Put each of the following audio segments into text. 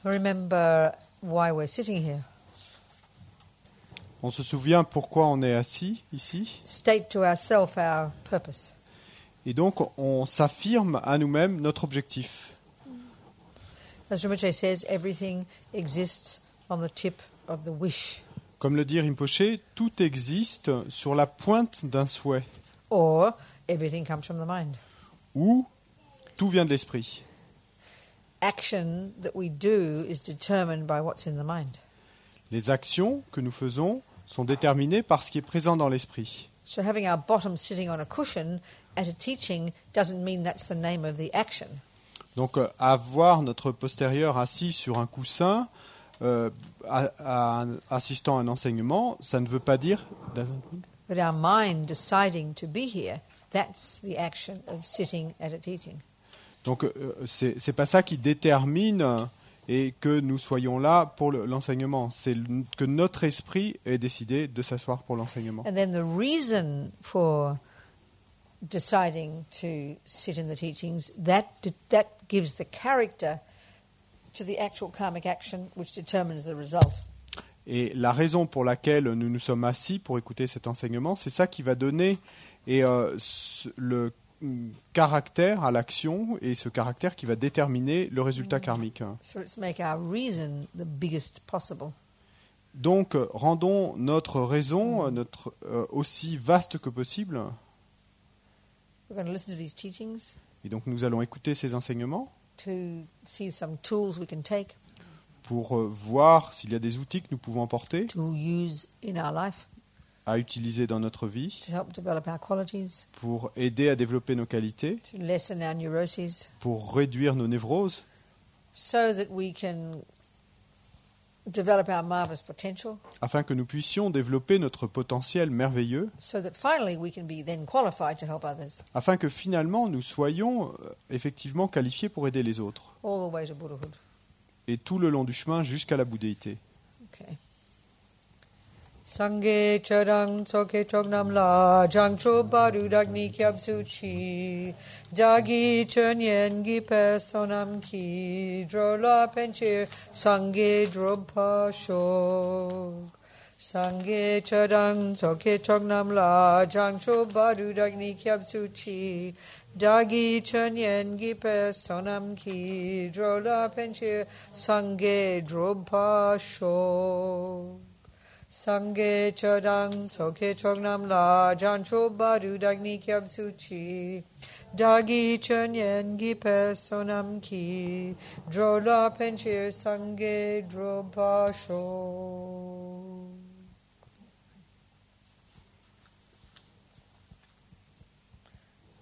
remember why we're sitting here. On se souvient pourquoi on est assis ici. State to ourselves our purpose. Et donc, on s'affirme à nous-mêmes notre objectif. As Rinpoche says, everything exists on the tip of the wish. Comme le dit Rinpoche, tout existe sur la pointe d'un souhait. Or everything comes from the mind. Ou tout vient de l'esprit. Action that we do is determined by what's in the mind. Les actions que nous faisons sont déterminées par ce qui est présent dans l'esprit. So having our bottom sitting on a cushion at a teaching doesn't mean that's the name of the action. Donc, avoir notre postérieur assis sur un coussin, assistant à un enseignement, ça ne veut pas dire... But our mind deciding to be here, that's the action of sitting at a teaching. Donc, c'est pas ça qui détermine et que nous soyons là pour l'enseignement. C'est que notre esprit ait décidé de s'asseoir pour l'enseignement. And then the reason for deciding to sit in the teachings, that gives the character to the actual karmic action which determines the result. Et la raison pour laquelle nous nous sommes assis pour écouter cet enseignement, c'est ça qui va donner le caractère à l'action et ce caractère qui va déterminer le résultat karmique. So let's make our reason the biggest possible. Donc, rendons notre raison aussi vaste que possible. We're going to listen to these teachings Et donc, nous allons écouter ces enseignements to see some tools we can take pour voir s'il y a des outils que nous pouvons porter to use in our life à utiliser dans notre vie to help develop our qualities, pour aider à développer nos qualités, to lessen our neuroses, pour réduire nos névroses, so that we can develop our marvelous potential, afin que nous puissions développer notre potentiel merveilleux, so that finally we can be then qualified to help others afin que finalement nous soyons effectivement qualifiés pour aider les autres, all the way to Buddhahood. et tout le long du chemin jusqu'à la bouddhéité. Okay. Sangye charang tsoke chognam la jangcho baru dagni kyab suchi dagi chönyen gi personam ki drola penchir sangye dropa shog sangye charang tsoke chognam la jangcho baru dagni kyab suchi dagi chönyen gi personam ki drola penchir sangye dropa shog Sangye chodang soke chognam la jancho baru dagni kyab suchi dagi chönyen gi personam ki drola penchir sangye dropa sho.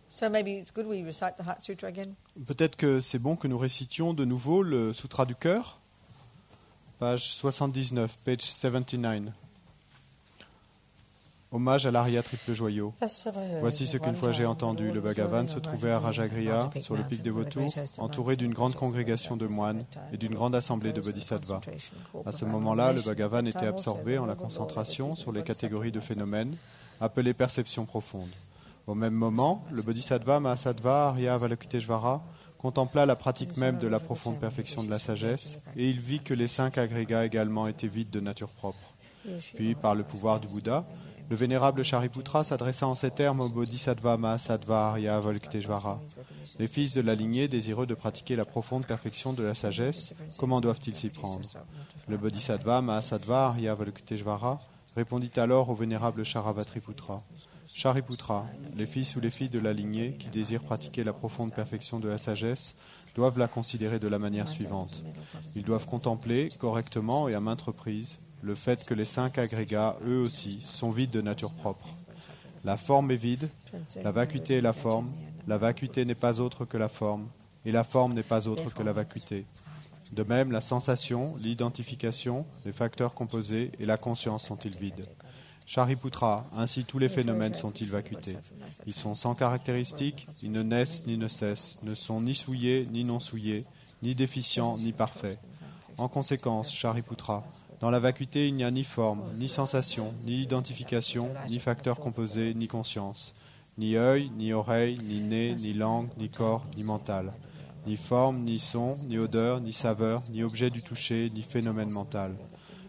So maybe it's good we recite the Heart Sutra again. Peut-être que c'est bon que nous récitions de nouveau le Sutra du cœur, page 79, page 79. Hommage à l'Arya Triple Joyau. Voici ce qu'une fois j'ai entendu. Le Bhagavan se trouvait à Rajagriha, sur le pic des vautours, entouré d'une grande congrégation de moines et d'une grande assemblée de bodhisattvas. À ce moment-là, le Bhagavan était absorbé en la concentration sur les catégories de phénomènes, appelées perceptions profondes. Au même moment, le bodhisattva Mahasattva Arya Avalokiteshvara contempla la pratique même de la profonde perfection de la sagesse, et il vit que les 5 agrégats également étaient vides de nature propre. Puis, par le pouvoir du Bouddha, le vénérable Shariputra s'adressa en ces termes au bodhisattva Mahasattva Arya Avalokiteshvara. Les fils de la lignée désireux de pratiquer la profonde perfection de la sagesse, comment doivent-ils s'y prendre? Le bodhisattva Mahasattva Arya Avalokiteshvara répondit alors au vénérable Sharavatriputra. Shariputra, les fils ou les filles de la lignée qui désirent pratiquer la profonde perfection de la sagesse doivent la considérer de la manière suivante. Ils doivent contempler, correctement et à maintes reprises, le fait que les 5 agrégats, eux aussi, sont vides de nature propre. La forme est vide, la vacuité est la forme n'est pas autre que la forme, et la forme n'est pas autre que la vacuité. De même, la sensation, l'identification, les facteurs composés et la conscience sont-ils vides. Shariputra, ainsi tous les phénomènes sont-ils vacuités. Ils sont sans caractéristiques, ils ne naissent ni ne cessent, ne sont ni souillés ni non souillés, ni déficients ni parfaits. En conséquence, Shariputra, dans la vacuité, il n'y a ni forme, ni sensation, ni identification, ni facteurs composés, ni conscience, ni œil, ni oreille, ni nez, ni langue, ni corps, ni mental. Ni forme, ni son, ni odeur, ni saveur, ni objet du toucher, ni phénomène mental.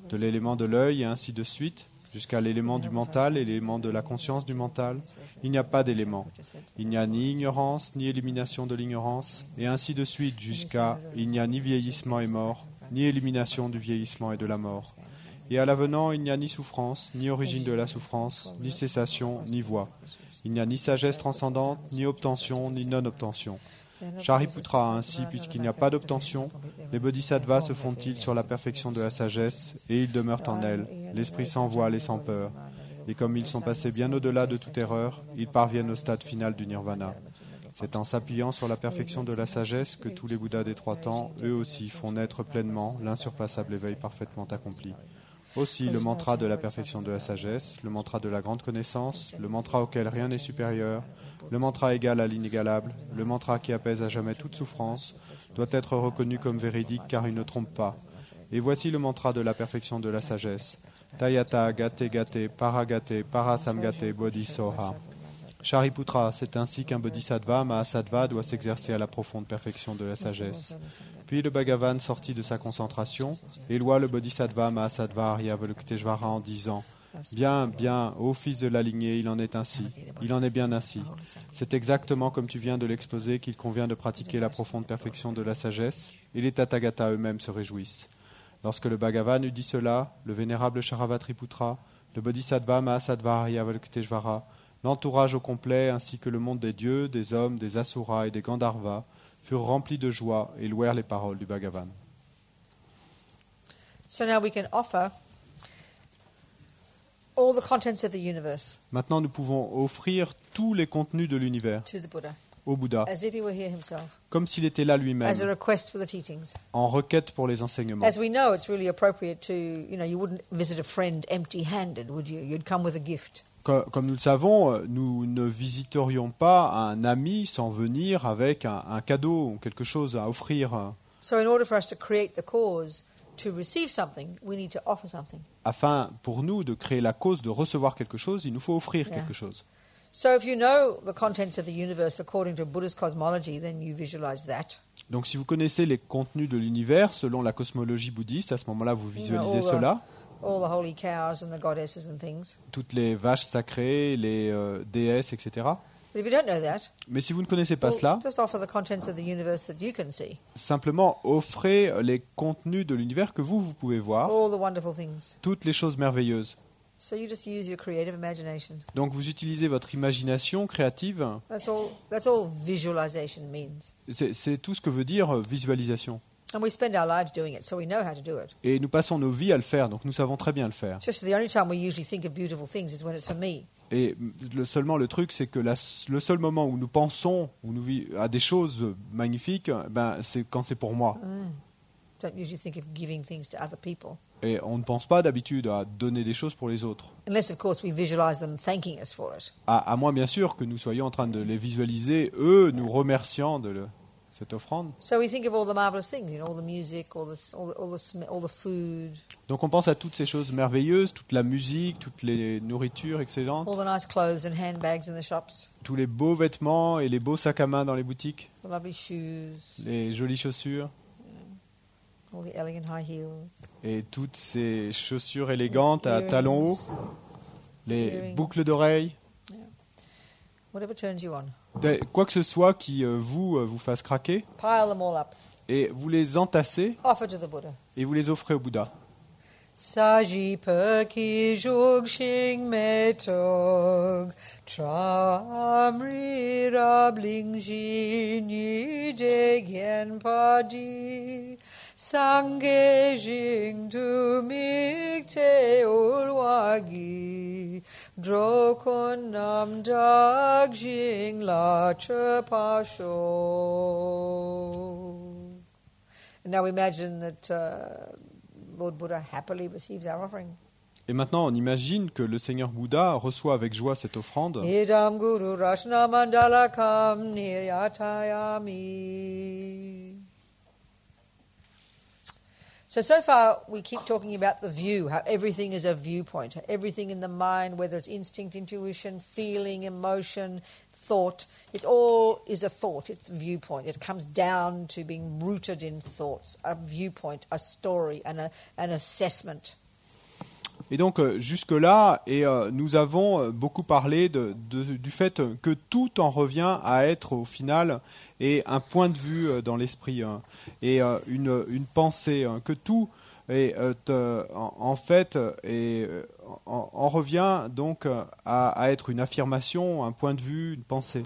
De l'élément de l'œil et ainsi de suite, jusqu'à l'élément du mental et l'élément de la conscience du mental, il n'y a pas d'élément. Il n'y a ni ignorance, ni élimination de l'ignorance, et ainsi de suite jusqu'à il n'y a ni vieillissement et mort, ni élimination du vieillissement et de la mort. Et à l'avenant, il n'y a ni souffrance, ni origine de la souffrance, ni cessation, ni voie. Il n'y a ni sagesse transcendante, ni obtention, ni non-obtention. Shariputra, ainsi, puisqu'il n'y a pas d'obtention, les bodhisattvas se fondent-ils sur la perfection de la sagesse, et ils demeurent en elle, l'esprit sans voile et sans peur. Et comme ils sont passés bien au-delà de toute erreur, ils parviennent au stade final du nirvana. C'est en s'appuyant sur la perfection de la sagesse que tous les Bouddhas des trois temps, eux aussi, font naître pleinement l'insurpassable éveil parfaitement accompli. Aussi, le mantra de la perfection de la sagesse, le mantra de la grande connaissance, le mantra auquel rien n'est supérieur, le mantra égal à l'inégalable, le mantra qui apaise à jamais toute souffrance, doit être reconnu comme véridique car il ne trompe pas. Et voici le mantra de la perfection de la sagesse. Tayata gate gate paragate parasamgate bodhisoha. Shariputra, c'est ainsi qu'un bodhisattva, mahasattva, doit s'exercer à la profonde perfection de la sagesse. Puis le Bhagavan sortit de sa concentration, et loua le bodhisattva, mahasattva, Aryavalokiteshvara en disant « Bien, bien, ô fils de la lignée, il en est ainsi, il en est bien ainsi. C'est exactement comme tu viens de l'exposer qu'il convient de pratiquer la profonde perfection de la sagesse, et les Tathagata eux-mêmes se réjouissent. » Lorsque le Bhagavan eut dit cela, le vénérable Charavatriputra, le bodhisattva, mahasattva, Aryavalokiteshvara, l'entourage au complet ainsi que le monde des dieux, des hommes, des asuras et des gandharvas furent remplis de joie et louèrent les paroles du Bhagavan. So now we can offer all the contents of the universe. Maintenant, nous pouvons offrir tous les contenus de l'univers to the Buddha, au Bouddha, as if he were here himself, comme s'il était là lui-même, as a request for the teachings. en requête pour les enseignements. As we know, it's really appropriate to, you wouldn't visit a friend empty-handed, would you? You'd come with a gift. Comme nous le savons, nous ne visiterions pas un ami sans venir avec un cadeau ou quelque chose à offrir. So in order for us to create the cause to receive something, we need to offer something. Afin, pour nous, de créer la cause de recevoir quelque chose, il nous faut offrir quelque chose. So if you know the contents of the universe according to Buddha's cosmology, then you visualize that. Donc si vous connaissez les contenus de l'univers selon la cosmologie bouddhiste, à ce moment-là, vous visualisez cela. All the holy cows and the goddesses and things. Toutes les vaches sacrées, les déesses, etc. But if you don't know that, mais si vous ne connaissez pas cela, just offer the contents of the universe that you can see. Simplement offrez les contenus de l'univers que vous pouvez voir. All the wonderful things. Toutes les choses merveilleuses. So you just use your creative imagination. Donc vous utilisez votre imagination créative. That's all visualization means. C'est tout ce que veut dire visualisation. And we spend our lives doing it, so we know how to do it. Et nous passons nos vies à le faire, donc nous savons très bien le faire. Just the only time we usually think of beautiful things is when it's for me. Et seulement le truc, c'est que le seul moment où nous pensons à des choses magnifiques, c'est quand c'est pour moi. Don't usually think of giving things to other people. Et on ne pense pas d'habitude à donner des choses pour les autres. Unless, of course, we visualize them thanking us for it. À moins, bien sûr, que nous soyons en train de les visualiser, eux, nous remerciant de cette offrande. So we think of all the marvelous things, all the music, all the food. Donc on pense à toutes ces choses merveilleuses, toute la musique, toutes les nourritures excellentes. All the nice clothes and handbags in the shops. Tous les beaux vêtements et les beaux sacs à main dans les boutiques. The lovely shoes. Les jolies chaussures. All the elegant high heels. Et toutes ces chaussures élégantes à talons hauts. Les boucles d'oreilles. Yeah. Whatever turns you on. Quoi que ce soit qui vous fasse craquer. Pile them all up. Et vous les entassez. Offer to the Buddha. Et vous les offrez au Bouddha. Sajipa ki jugshing metog tramri rabling jini degen padi sangye jing tu mikte ulwagi drokon nam dag jing la chapasho. And now imagine that Lord Buddha happily receives our offering. Et maintenant, on imagine que le Seigneur Bouddha reçoit avec joie cette offrande. Idam guru rashna mandalakam niyatayami. So far we keep talking about the view, how everything is a viewpoint, everything in the mind, whether it's instinct, intuition, feeling, emotion, thought, it all is a thought, it's a viewpoint. It comes down to being rooted in thoughts, a viewpoint, a story, an assessment. Et donc jusque-là, nous avons beaucoup parlé du fait que tout en revient à être au final et un point de vue dans l'esprit et une pensée, que tout est, en fait en revient donc à être une affirmation, un point de vue, une pensée.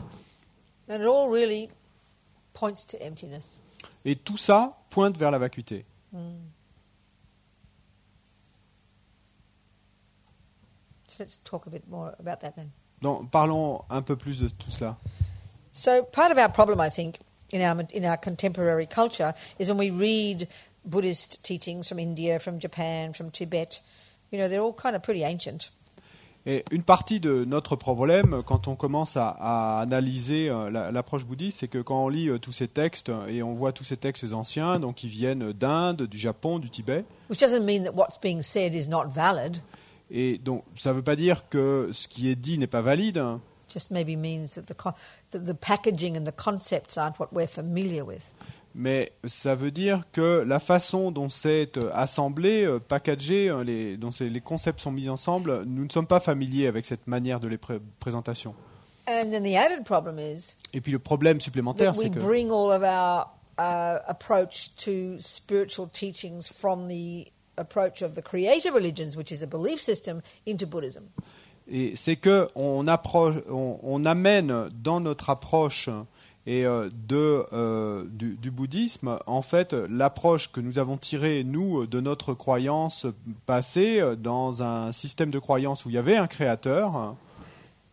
And it all really points to emptiness. Et tout ça pointe vers la vacuité. Let's talk a bit more about that then. Donc, parlons un peu plus de tout cela. So part of our problem, I think, in our contemporary culture is when we read Buddhist teachings from India, from Japan, from Tibet. You know, they're all kind of pretty ancient. Et une partie de notre problème, quand on commence à analyser l'approche bouddhiste, c'est que quand on lit tous ces textes, et on voit tous ces textes anciens, donc qui viennent d'Inde, du Japon, du Tibet. Which doesn't mean that what's being said is not valid. Et donc, ça ne veut pas dire que ce qui est dit n'est pas valide. Just maybe means that the packaging and the concepts aren't what we're familiar with. Mais ça veut dire que la façon dont c'est assemblé, packagé, dont les concepts sont mis ensemble, nous ne sommes pas familiers avec cette manière de les présentation. And then the added problem is Et puis le problème supplémentaire, c'est que bring all of our approach to spiritual teachings from the approach of the creative religions, which is a belief system, into Buddhism. Et c'est que on amène dans notre approche du bouddhisme, en fait, l'approche que nous avons tirée, nous, de notre croyance passée, dans un système de croyance où il y avait un créateur.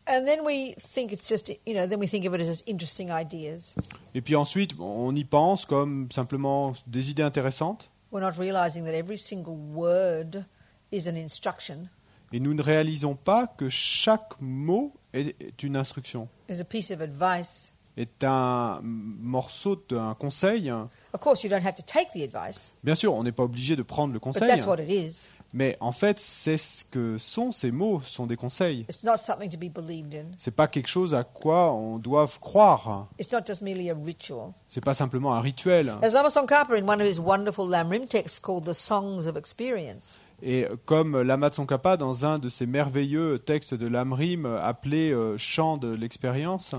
And then we think it's just, then we think of it as interesting ideas. Et puis ensuite, on y pense comme simplement des idées intéressantes. We're not realizing that every single word is an instruction. Et nous ne réalisons pas que chaque mot est une instruction. Is a piece of advice. Est un morceau d'un conseil. Of course, you don't have to take the advice. Bien sûr, on n'est pas obligé de prendre le conseil. But that's what it is. Mais en fait, c'est ce que sont ces mots, sont des conseils. It's not something to be believed in. C'est pas quelque chose à quoi on doit croire. It's not just merely a ritual. C'est pas simplement un rituel. As Lama Tsongkhapa in one of his wonderful Lamrim texts called the Songs of Experience. Et comme Lama Tsongkhapa dans un de ses merveilleux textes de Lamrim appelé Chant de l'expérience.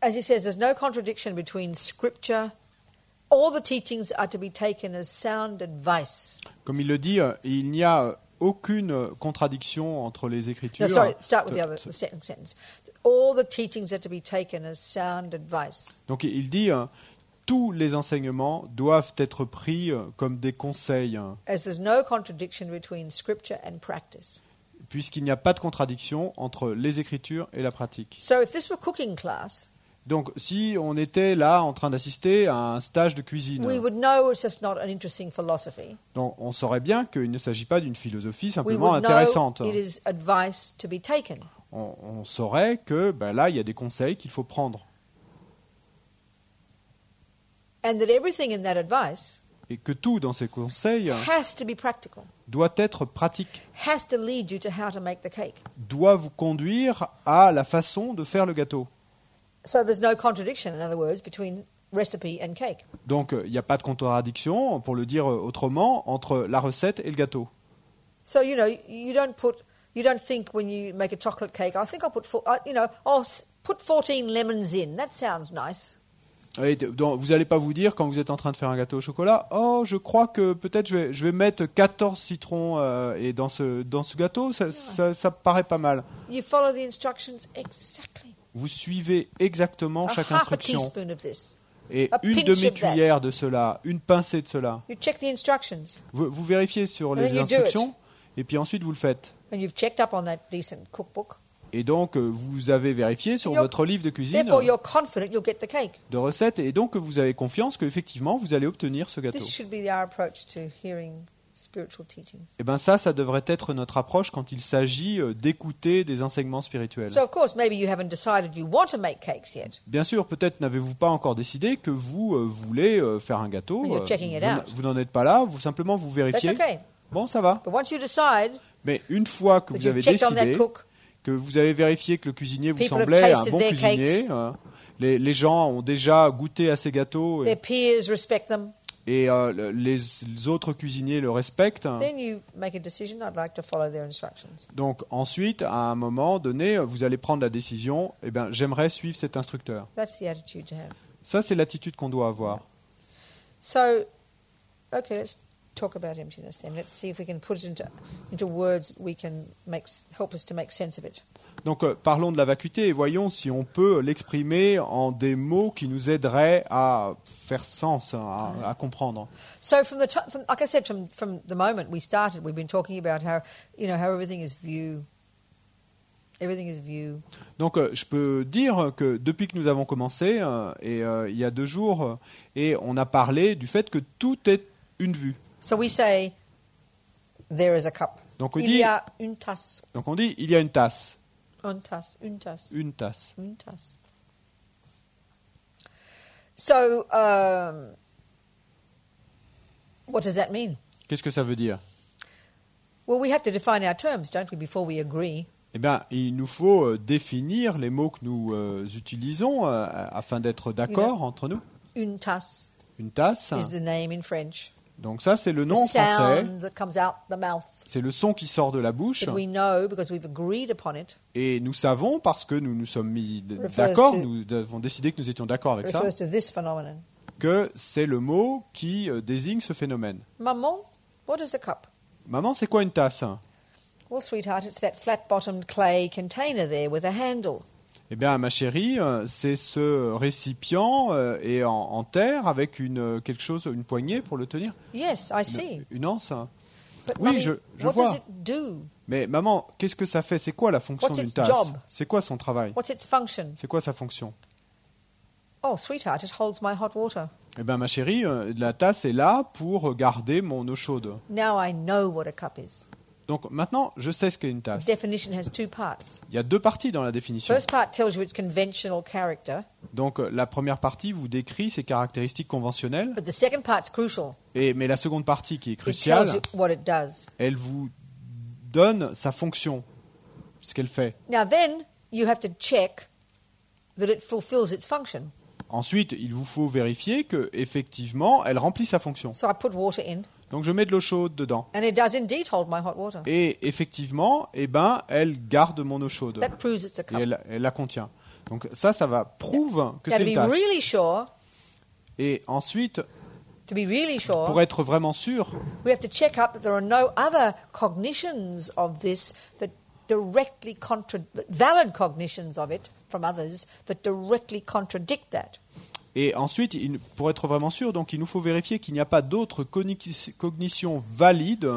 As he says, there's no contradiction between scripture. All the teachings are to be taken as sound advice. Comme il le dit, il n'y a aucune contradiction entre les Écritures. No, sorry, start with the second sentence. All the teachings are to be taken as sound advice. Donc il dit, tous les enseignements doivent être pris comme des conseils. As there's no contradiction between scripture and practice. Puisqu'il n'y a pas de contradiction entre les Écritures et la pratique. So if this were cooking class, donc, si on était là en train d'assister à un stage de cuisine, donc on saurait bien qu'il ne s'agit pas d'une philosophie simplement intéressante. On saurait que là, il y a des conseils qu'il faut prendre. Et que tout dans ces conseils doit être pratique, doit vous conduire à la façon de faire le gâteau. So there's no contradiction, in other words, between recipe and cake. Donc il n'y a pas de contradiction, pour le dire autrement, entre la recette et le gâteau. So you don't think when you make a chocolate cake, I think I'll put 14 lemons in. That sounds nice. Et donc, vous n'allez pas vous dire quand vous êtes en train de faire un gâteau au chocolat, oh, je crois que peut-être je vais mettre 14 citrons et dans ce gâteau, ça paraît pas mal. You follow the instructions exactly. Vous suivez exactement chaque instruction. Et une demi-cuillère de cela, une pincée de cela. Vous vérifiez sur les instructions et puis ensuite vous le faites. Et donc vous avez vérifié sur votre livre de cuisine de recettes et donc vous avez confiance qu'effectivement vous allez obtenir ce gâteau. spiritual teachings. Eh ben ça devrait être notre approche quand il s'agit d'écouter des enseignements spirituels. So of course, maybe you haven't decided you want to make cakes yet. Bien sûr, peut-être n'avez-vous pas encore décidé que vous voulez faire un gâteau. You're checking it out. Vous n'en êtes pas là, vous simplement vous vérifiez. That's okay. Bon, ça va. But once you decide Mais une fois que that vous you've avez checked on that décidé, cook, que vous avez vérifié que le cuisinier vous People have semblait un tasted bon their cuisinier, les gens ont déjà goûté à ces gâteaux their peers respect them, et les autres cuisiniers le respectent. then you make a decision. I'd like to follow their instructions. Donc ensuite, à un moment donné, vous allez prendre la décision, eh bien, j'aimerais suivre cet instructeur. That's the attitude to have. Ça, c'est l'attitude qu'on doit avoir. So, okay, let's talk about emptiness then. Let's see if we can put it into words we can help us to make sense of it. Donc parlons de la vacuité et voyons si on peut l'exprimer en des mots qui nous aideraient à faire sens, à comprendre. So like I said, from the moment we started, we've been talking about how everything is view. Everything is view. Donc je peux dire que depuis que nous avons commencé, il y a 2 jours, et on a parlé du fait que tout est une vue. So we say, there is a cup. Donc on Il dit, y a une tasse. donc on dit, il y a une tasse. Une tasse, une tasse. Une tasse. Une tasse. So, what does that mean? Qu'est-ce que ça veut dire? Well, we have to define our terms, don't we, before we agree. Eh bien, il nous faut définir les mots que nous utilisons afin d'être d'accord entre nous. Une tasse Une tasse. is the name in French. Donc ça, c'est le The nom français. sound that comes out the mouth. C'est le son qui sort de la bouche. That we know because we've agreed upon it. Et nous savons, parce que nous nous sommes mis Refers d'accord, to- nous avons décidé que nous étions d'accord avec ça, Refers to this phenomenon. que c'est le mot qui désigne ce phénomène. Maman, what is a cup? Maman, c'est quoi une tasse? Well, sweetheart, it's that flat-bottomed clay container there with a handle. Eh bien, ma chérie, c'est ce récipient et en terre avec quelque chose, une poignée pour le tenir. Yes, I see. Une anse. But Oui, Mummy, je what vois. does it do? Mais maman, qu'est-ce que ça fait? C'est quoi la fonction What's d'une its tasse? job? C'est quoi son travail? What's its function? C'est quoi sa fonction? Oh, sweetheart, it holds my hot water. Eh bien, ma chérie, la tasse est là pour garder mon eau chaude. Now I know what a cup is. Donc maintenant, je sais ce qu'est une tasse. Definition has 2 parts. Il y a 2 parties dans la définition. First part tells you its conventional character, Donc la première partie vous décrit ses caractéristiques conventionnelles, but the second part's crucial. mais la seconde partie qui est It tells cruciale, you what it does. elle vous donne sa fonction, ce qu'elle fait. Now then, you have to check that it fulfills its function. Ensuite, il vous faut vérifier que effectivement, elle remplit sa fonction. So I put water in, Donc je mets de l'eau chaude dedans. and it does indeed hold my hot water. Et effectivement, eh ben, elle garde mon eau chaude. That proves it's a Et cup. elle la contient. Donc ça va prouve que Now, c'est to une be tasse. really sure, Et ensuite, sure, pour être vraiment sûr, we have to check up that there are no other cognitions of this that directly valid cognitions of it from others that directly contradict that. et ensuite, pour être vraiment sûr, donc il nous faut vérifier qu'il n'y a pas d'autres cognitions valides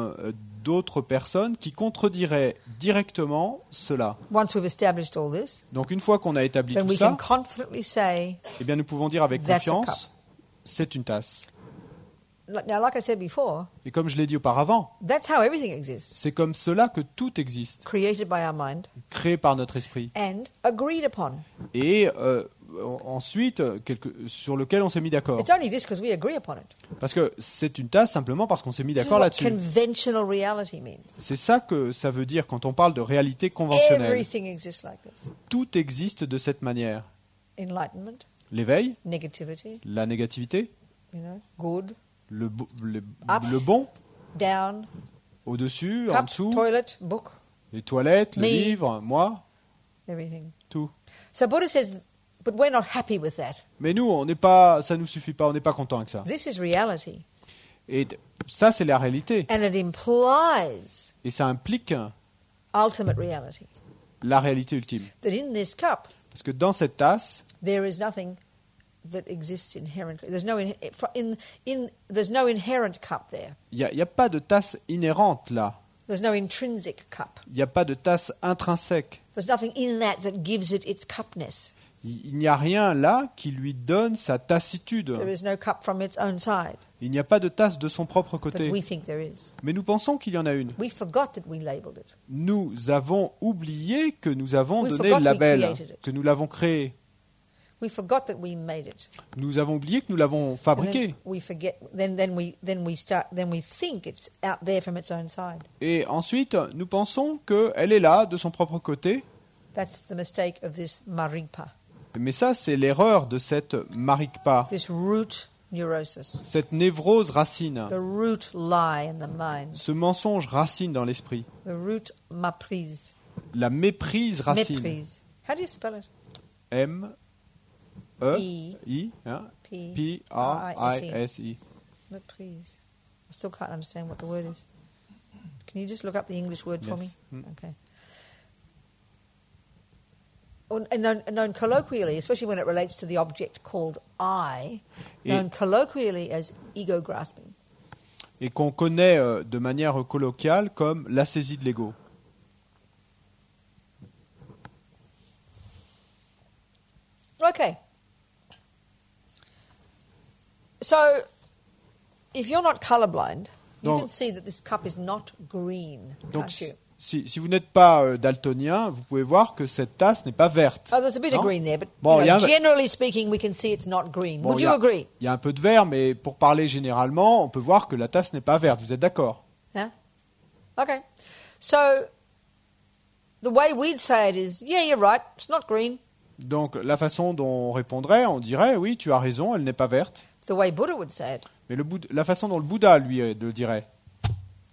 d'autres personnes qui contrediraient directement cela. Once we've established all this, Donc une fois qu'on a établi then tout we ça, can confidently say, eh bien nous pouvons dire avec That's a confiance, c'est une tasse. now like I said before, Et comme je l'ai dit auparavant, that's how everything exists, c'est comme cela que tout existe, created by our mind créé par notre esprit. and agreed upon. Et ensuite, sur lequel on s'est mis d'accord. It's only this because we agree upon it. Parce que c'est une tasse simplement parce qu'on s'est mis This is d'accord what là-dessus. conventional reality means. C'est ça que ça veut dire quand on parle de réalité conventionnelle. Everything exists like this. Tout existe de cette manière. Enlightenment, L'éveil, negativity, la négativité, good, le Up. bon, down, au-dessus, en cup, dessous, toilet, book, les toilettes, le Me. livre, moi, everything. tout. So Buddha says, but we're not happy with that. Mais nous, ça nous suffit pas, on n'est pas content avec ça. This is reality. Et ça, c'est la réalité. And it implies Et ça implique ultimate reality. la réalité ultime. That in this cup, Parce que dans cette tasse, there is nothing that exists inherently. There's no inherent cup there. il n'y a pas de tasse inhérente là. There's no intrinsic cup. Il n'y a pas de tasse intrinsèque. There's nothing in that gives it its cupness. Il n'y a rien là qui lui donne sa tassitude. There is no cup from its own side. Il n'y a pas de tasse de son propre But côté. we think there is. Mais nous pensons qu'il y en a une. We forgot that we labeled it. Nous avons oublié que nous avons We donné forgot le we label, created it. que nous l'avons créé. We forgot that we made it. Nous avons oublié que nous l'avons And fabriqué. then we forget. Then we think it's out there from its own side. Et ensuite, nous pensons qu'elle est là, de son propre côté. That's the mistake of this marikpa, Mais ça, c'est l'erreur de cette marikpa, this root neurosis, cette névrose racine, the root lie in the mind, ce mensonge racine dans l'esprit, the root maprise, la méprise racine. méprise. How do you spell it? M-E-I, hein, P-R-I-S-I. Méprise. I still can't understand what the word is. Can you just look up the English word for me? Yes. Okay. And known colloquially, especially when it relates to the object called I, known colloquially as ego grasping. Et qu'on connaît de manière colloquiale comme la saisie de l'ego. Okay. So, if you're not colorblind, you Donc- can see that this cup is not green, Donc, can't you? si vous n'êtes pas daltonien, vous pouvez voir que cette tasse n'est pas verte. Oh, there's a bit Non? of green there, but Bon, il y a un- generally speaking, we can see it's not green. Bon, Would il y you a- agree? Il y a un peu de vert, mais pour parler généralement, on peut voir que la tasse n'est pas verte. Vous êtes d'accord? Yeah? Okay. So, the way we'd say it is, yeah, you're right, it's not green. Donc, la façon dont on répondrait, on dirait, oui, tu as raison, elle n'est pas verte. The way Buddha would say it, Mais la façon dont le Bouddha, lui, le dirait,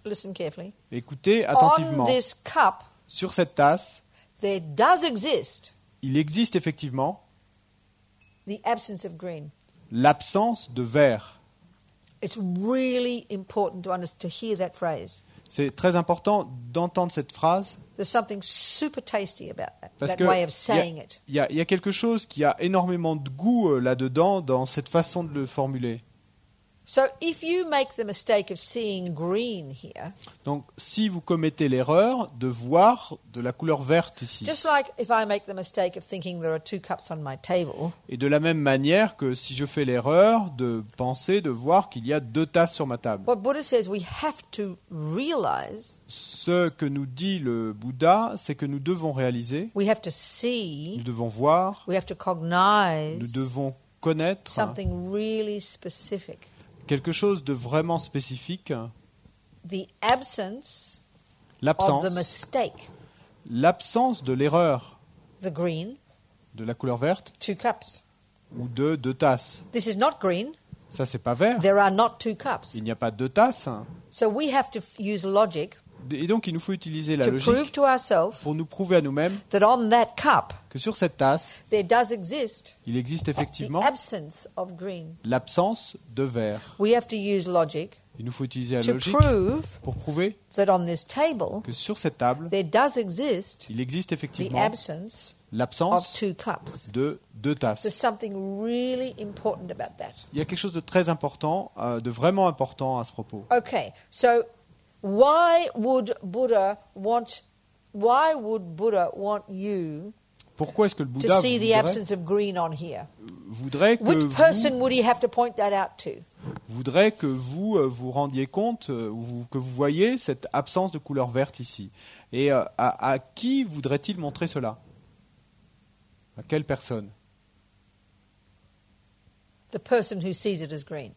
listen carefully. écoutez On attentivement. this cup, Sur cette tasse, there does exist il existe effectivement the absence of green. l'absence de vert. It's really important to hear that phrase. C'est très important d'entendre cette phrase There's something super tasty about parce that que way of saying it. il y a quelque chose qui a énormément de goût là-dedans, dans cette façon de le formuler. So if you make the mistake of seeing green here, Donc, si vous commettez l'erreur de voir de la couleur verte ici, just like if I make the mistake of thinking there are 2 cups on my table, et de la même manière que si je fais l'erreur de penser, de voir qu'il y a 2 tasses sur ma table. what Buddha says we have to realize, Ce que nous dit le Bouddha, c'est que nous devons réaliser, we have to nous see, devons voir, we have to nous cognize devons connaître something really specific. quelque chose de vraiment spécifique, The absence of l'absence, the mistake, l'absence de l'erreur the green, de la couleur verte 2 cups. ou de 2 tasses. This is not green. Ça, c'est pas vert. There are not 2 cups. Il n'y a pas 2 tasses. So we have to use logic Et donc, il nous faut utiliser la to logique prove to ourselves pour nous prouver à nous-mêmes that on that cup que sur cette tasse, there does exist il existe the effectivement absence of green. l'absence de vert. We have to use logic Il nous faut utiliser la to logique prove pour prouver that on this table que sur cette table, there does exist il existe the effectivement absence of l'absence 2 cups. de 2 tasses. There's something really important about that. Il y a quelque chose de très important, de vraiment important à ce propos. Okay, so why would Buddha want you Pourquoi est-ce que le to Bouddha see the absence of green on here? voudrait que Which person vous, would he have to point that out to? voudrait que vous vous rendiez compte, que vous voyez cette absence de couleur verte ici. Et à qui voudrait-il montrer cela? À quelle personne? The person who sees it as green.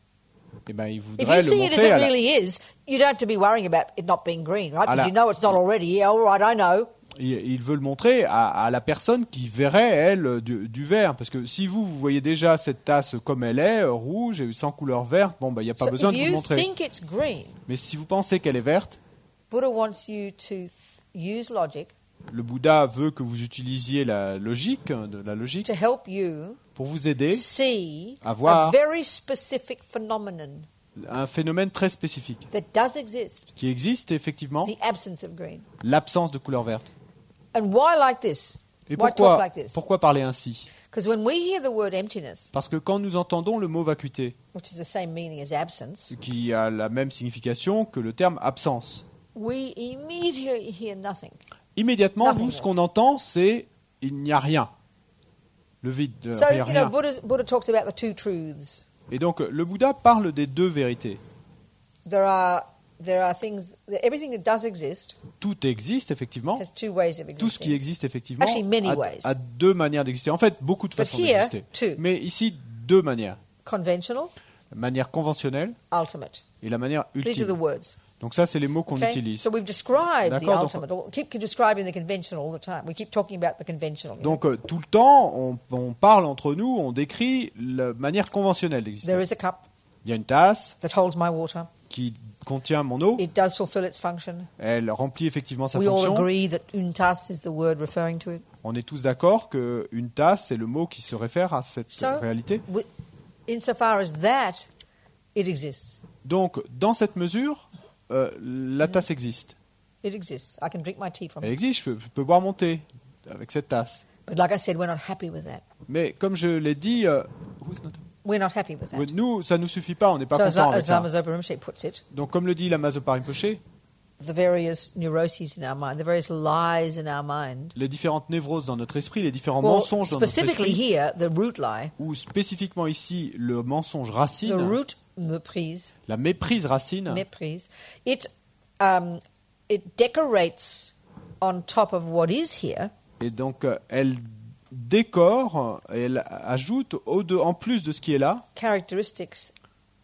Eh ben, il If voudrait you le see it as montrer it à la, really is, you don't have to be worrying about it not being green, right? À Because la- you know it's not already. Yeah, all right, I know. il veut le montrer à la personne qui verrait, elle, du vert. Parce que si vous voyez déjà cette tasse comme elle est, rouge et sans couleur verte, bon, il n'y a pas So besoin if de vous le you montrer. think it's green, Mais si vous pensez qu'elle est verte, Buddha wants you to use logic le Bouddha veut que vous utilisiez la logique, to help you pour vous aider see à voir a very specific phenomenon un phénomène très spécifique that does exist, qui existe effectivement, the absence of green. l'absence de couleur verte. And why like this? Et Why talk pourquoi, like this? pourquoi parler ainsi? Because when we hear the word emptiness, Parce que quand nous entendons le mot vacuité, which is the same meaning as absence, qui a la même signification que le terme absence, we immediately hear nothing. immédiatement, nous, Nothingness. ce qu'on entend, c'est il n'y a rien. Le vide, So, rien. Buddha talks about the two truths. Et donc, le Bouddha parle des deux vérités. There are things, everything that does exist Tout existe, effectivement. has two ways of existing. Tout ce qui existe, effectivement, Actually, many ways. a deux manières d'exister. En fait, beaucoup de But façons here, d'exister. two. Mais ici, deux manières. Conventional, La manière conventionnelle ultimate. et la manière These are the ultime. words. Donc ça, c'est les mots qu'on Okay? utilise. So we've described the D'accord, ultimate. Or keep describing the conventional all the time. We keep talking about the conventional. Donc tout le temps, on parle entre nous, on décrit la manière conventionnelle d'exister. There is a cup Il y a une tasse that holds my water. qui contient mon eau. It does fulfill its function. Elle remplit effectivement sa We all fonction. agree that une tasse is the word referring to it. On est tous d'accord qu'une tasse, c'est le mot qui se réfère à cette So, réalité. insofar as that, it exists. Donc, dans cette mesure, la tasse existe. It exists. I can drink my tea from Elle it. existe, je peux boire mon thé avec cette tasse. But like I said, we're not happy with that. Mais comme je l'ai dit, We're not happy with that. nous, ça ne nous suffit pas, on n'est pas So content avec as ça. Lama Zopa Rinpoche puts it, Donc, comme le dit Lama Zopa Rinpoche, the various neuroses in our mind, the various lies in our mind. les différentes névroses dans notre esprit, les différents Well, mensonges dans notre specifically esprit, here, the root lie, ou spécifiquement ici, le mensonge the racine, root méprise, la méprise racine, méprise, it decorates on top of what is here et donc elle décore, elle ajoute en plus de ce qui est là, characteristics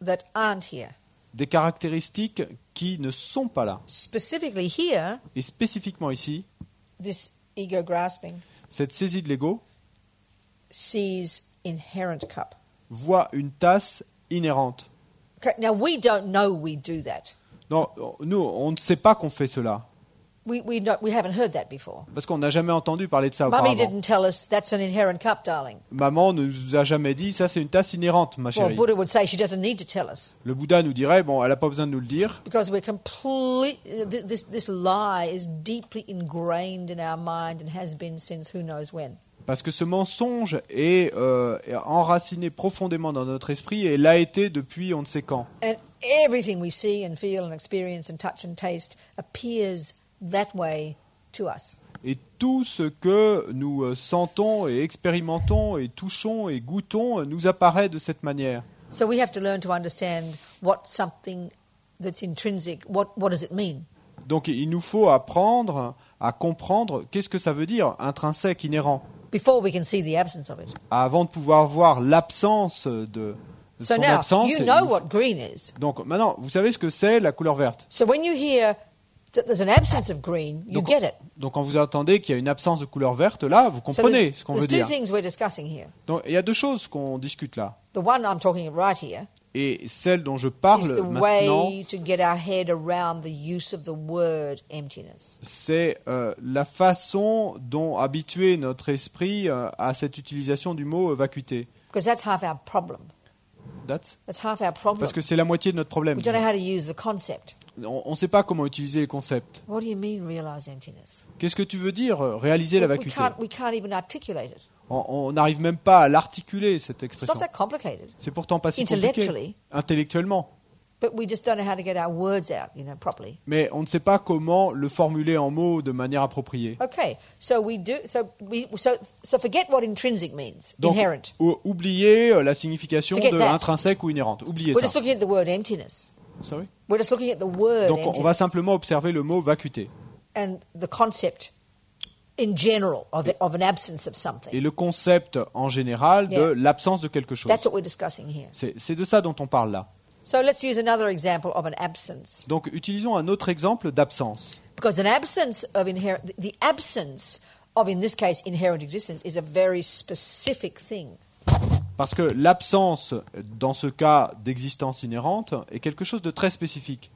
that aren't here. des caractéristiques qui ne sont pas là. Specifically here, Et spécifiquement ici, this ego grasping cette saisie de l'ego sees inherent cup. voit une tasse inhérente. Okay, now we don't know we do that. Non, nous, on ne sait pas qu'on fait cela, We haven't heard that before. parce qu'on n'a jamais entendu parler de ça Mummy auparavant. didn't tell us that's an inherent cup, darling. Maman ne nous a jamais dit, ça c'est une tasse inhérente, ma Well, chérie. Buddha would say she doesn't need to tell us Le Bouddha nous dirait, bon, elle n'a pas besoin de nous le dire, because we're this lie is deeply ingrained in our mind and has been since who knows when. parce que ce mensonge est enraciné profondément dans notre esprit et l'a été depuis on ne sait quand. And everything we see and feel and experience and touch and taste appears that way to us. Et tout ce que nous sentons et expérimentons et touchons et goûtons nous apparaît de cette manière. So we have to learn to understand what something that's intrinsic, what does it mean? Donc il nous faut apprendre à comprendre qu'est-ce que ça veut dire, intrinsèque, inhérent, Before we can see the absence of it. avant de pouvoir voir l'absence de So son now, absence. you Et know nous- what green is. Donc maintenant, vous savez ce que c'est la couleur verte. So when you hear that there's an absence of green, you Donc, get it. donc quand vous entendez qu'il y a une absence de couleur verte, là, vous So comprenez ce qu'on veut there's two dire. things we're discussing here. Donc il y a deux choses qu'on discute là. The one I'm talking of right here Et celle dont je is parle the maintenant, way to get our head around the use of the word emptiness. c'est la façon dont habituer notre esprit à cette utilisation du mot vacuité. Because that's half our problem. That's- That's half our problem. Parce que c'est la moitié de notre problème. We don't know how to use the concept. On ne sait pas comment utiliser les concepts. What do you mean realize emptiness? Qu'est-ce que tu veux dire, réaliser la We vacuité? can't even articulate it. On n'arrive même pas à l'articuler, cette It's not expression. that complicated. C'est pourtant pas si compliqué, Intellectually. intellectuellement. But we just don't know how to get our words out, properly. Mais on ne sait pas comment le formuler en mots de manière appropriée. Okay, so so forget what intrinsic means, Donc, inherent. oubliez la signification Forget de that. intrinsèque ou inhérente. Oubliez We're just ça. looking at the word emptiness. Sorry. We're just looking at the word Donc on va emptiness simplement observer le mot vacuité and the concept in general of an absence of something. et le concept en général de Yeah. l'absence de quelque chose. That's what we're discussing here. C'est de ça dont on parle là. So let's use another example of an absence. Donc utilisons un autre exemple d'absence. Because an absence of the absence of, in this case, inherent existence is a very specific thing. Parce que l'absence, dans ce cas d'existence inhérente, est quelque chose de très spécifique.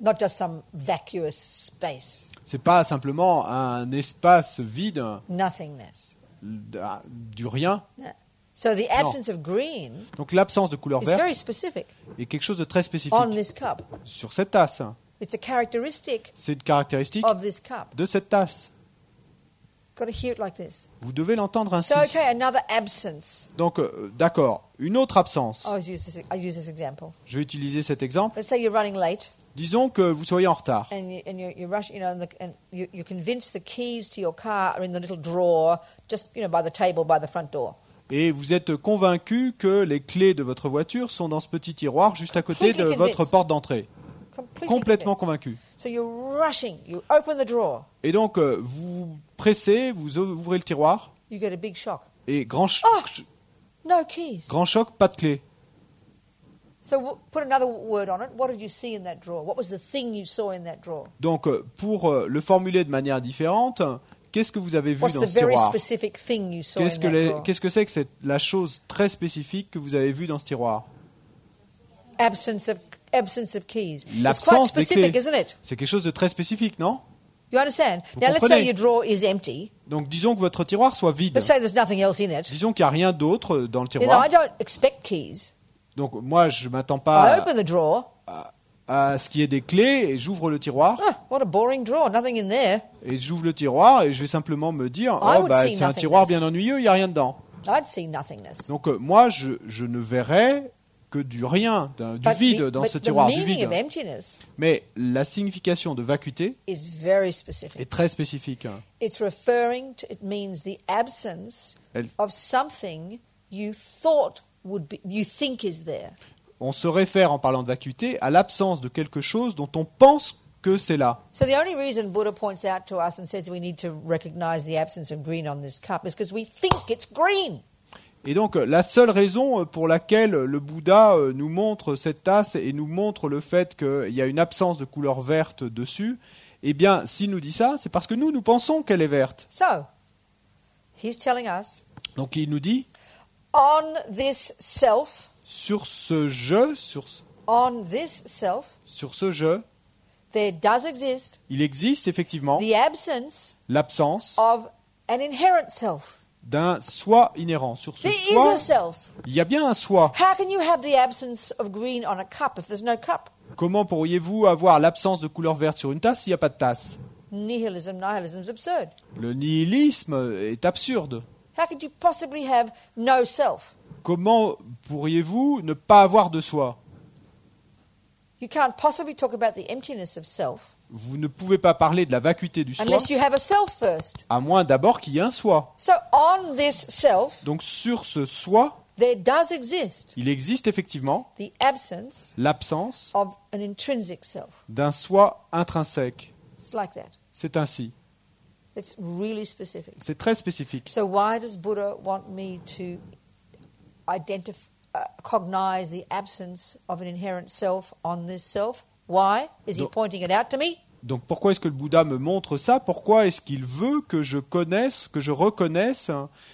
Not just some vacuous space, C'est pas simplement un espace vide, nothingness. du rien. No. So the absence of green Donc l'absence de couleur is very verte specific est quelque chose de très spécifique on this cup. sur cette tasse. It's a characteristic C'est une caractéristique of this cup. de cette tasse. Got to hear it like this. Vous devez l'entendre ainsi. So, okay, another absence. Donc, d'accord, une autre absence. I use this example. Je vais utiliser cet exemple. Let's say you're running late Disons que vous soyez en retard. And you rush, and you're convinced the keys to your car are in the little drawer, just by the table by the front door. Et vous êtes convaincu que les clés de votre voiture sont dans ce petit tiroir juste à côté de votre porte d'entrée. Complètement convaincu. So you're rushing, you open the drawer. Et donc vous pressez, vous ouvrez le tiroir. You get a big shock. Et grand choc, pas de clé. So put another word on it. What did you see in that drawer? What was the thing you saw in that drawer? Donc pour le formuler de manière différente, qu'est-ce que vous avez vu dans ce tiroir? Qu'est-ce que c'est que la chose très spécifique que vous avez vue dans ce tiroir? Absence of keys. L'absence des clés. Isn't it? C'est quelque chose de très spécifique, non? You understand? Now let's say your drawer is empty. Donc disons que votre tiroir soit vide. Let's say there's nothing else in it. Disons qu'il n'y a rien d'autre dans le tiroir. I don't expect keys. Donc moi je m'attends pas I open the drawer. À ce qu'il y ait des clés et j'ouvre le tiroir. What a boring drawer, nothing in there. Et j'ouvre le tiroir et je vais simplement me dire c'est un tiroir bien ennuyeux, il n'y a rien dedans. I'd see nothingness. Donc moi je ne verrais que du rien, du vide dans ce tiroir, du vide. Mais la signification de vacuité est très spécifique. It means the absence of something you think is there. On se réfère, en parlant de vacuité, à l'absence de quelque chose dont on pense que c'est là. So the only reason Buddha points out to us and says we need to recognize the absence of green on this cup is because we think it's green. Et donc, la seule raison pour laquelle le Bouddha nous montre cette tasse et nous montre le fait qu'il y a une absence de couleur verte dessus, eh bien, s'il nous dit ça, c'est parce que nous pensons qu'elle est verte. So, he's telling us, donc, il nous dit, on this self, sur ce je, sur ce je, there does exist, il existe effectivement l'absence of an inherent self. D'un soi inhérent. Sur ce soi, il y a bien un soi. Comment pourriez-vous avoir l'absence de couleur verte sur une tasse s'il n'y a pas de tasse? Nihilism is absurd. Le nihilisme est absurde. How could you possibly have no self? Comment pourriez-vous ne pas avoir de soi? You can't possibly talk about the emptiness of self. Vous ne pouvez pas parler de la vacuité du soi à moins d'abord qu'il y ait un soi. So on this self, donc sur ce soi, there does exist il existe effectivement l'absence of an intrinsic self. D'un soi intrinsèque. It's like that. C'est ainsi. It's really specific. C'est très spécifique. So why does Buddha want me to cognize the absence of an inherent self on this self? Why is he pointing it out to me? Donc pourquoi est-ce que le Bouddha me montre ça? Pourquoi est-ce qu'il veut que je reconnaisse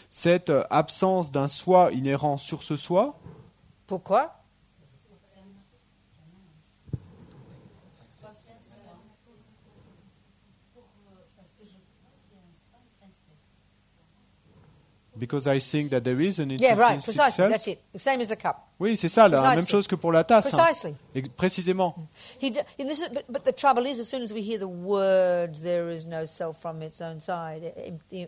cette absence d'un soi inhérent sur ce soi? Pourquoi? Because I think that there is an intrinsic precisely. Self. That's it. The same as the cup. Oui, c'est ça, la même chose que pour la tasse. Precisely. Précisément. But the trouble is, as soon as we hear the words, there is no self from its own side,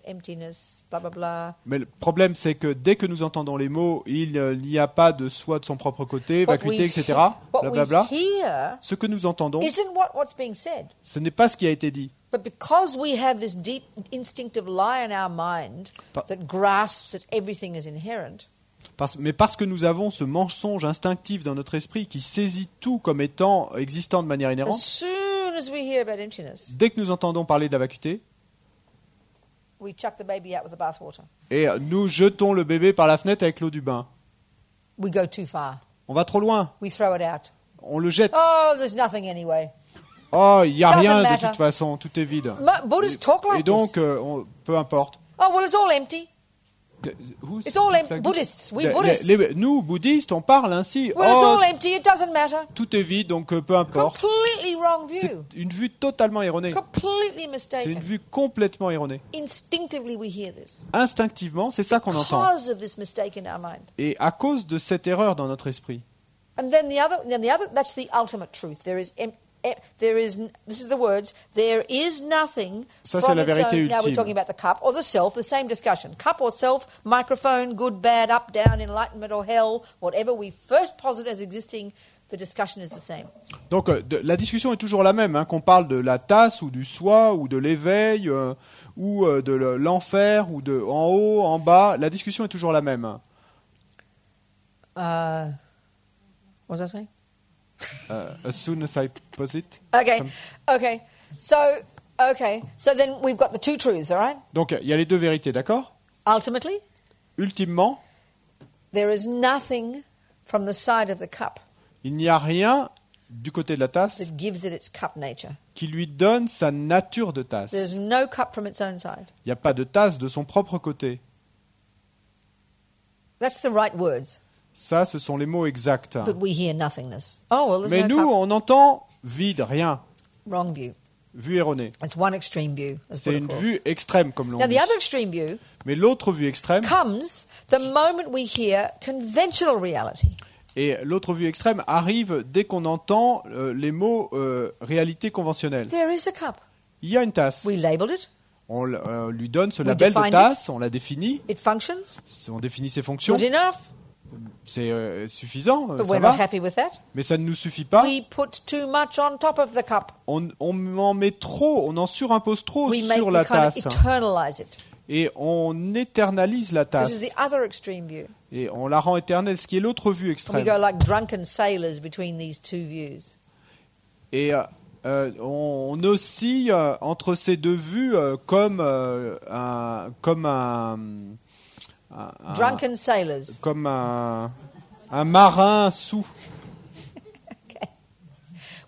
emptiness, blah blah blah. Mais le problème, c'est que dès que nous entendons les mots, il n'y a pas de soi de son propre côté, vacuité, etc. Blablabla. Ce que nous entendons, what's being said. Ce n'est pas ce qui a été dit. But because we have this deep instinctive lie in our mind that grasps that everything is inherent. Mais parce que nous avons ce mensonge instinctif dans notre esprit qui saisit tout comme étant existant de manière inhérente, as soon as we hear about emptiness, dès que nous entendons parler de la vacuité, we chuck the baby out with the bathwater. Et nous jetons le bébé par la fenêtre avec l'eau du bain. We go too far. On va trop loin. We throw it out. On le jette. Oh, there's nothing anyway. Oh, il n'y a rien de toute façon, tout est vide. Et donc, peu importe. Oh, well, it's all empty. It's all empty. Buddhists, we Buddhists. Nous, bouddhistes, on parle ainsi. Well, it's all empty. It doesn't matter. Tout est vide, donc peu importe. Completely wrong view. C'est une vue totalement erronée. Completely mistaken. C'est une vue complètement erronée. Instinctively, we hear this. Instinctivement, c'est ça qu'on entend. Because of this mistake in our mind. Et à cause de cette erreur dans notre esprit. And then the other, that's the ultimate truth. This is the words, there is nothing ça, from its own. Now we're talking about the cup or the self, the same discussion. Cup or self, microphone, good, bad, up, down, enlightenment or hell, whatever we first posit as existing the discussion is the same. Donc la discussion est toujours la même, hein, qu'on parle de la tasse ou du soi ou de l'éveil ou de l'enfer ou de en haut, en bas, la discussion est toujours la même. What was I saying? As soon as I pose it. Okay. So then we've got the two truths, all right? Donc il y a les deux vérités, d'accord? Ultimately, Ultimement, there is nothing from the side of the cup il n'y a rien du côté de la tasse that gives it its cup nature. qui lui donne sa nature de tasse. There's no cup from its own side. Il n'y a pas de tasse de son propre côté. That's the right words. Ça, ce sont les mots exacts. But we hear nothingness. Oh, well, there's Mais no nous, cup. on entend vide, rien. Wrong view. Vue erronée. It's one extreme view. C'est une vue extrême, comme l'on Now, dit. the other extreme view Mais l'autre vue extrême, comes the moment we hear conventional reality. et l'autre vue extrême arrive dès qu'on entend les mots réalité conventionnelle. There is a cup. Il y a une tasse. We labeled it. On lui donne ce We label de defined tasse, on la définit, It functions. on définit ses fonctions. Good enough. C'est suffisant, But ça we're not va. happy with that. Mais ça ne nous suffit pas. We put too much on top of the cup. On en met trop, on en surimpose trop We sur la kind of tasse. eternalize it. Et on éternalise la This tasse. is the other extreme view. Et on la rend éternelle, ce qui est l'autre vue We extrême. go like drunken sailors between these two views. Et on oscille entre ces deux vues comme un Drunken sailors. comme un marin sous. Okay.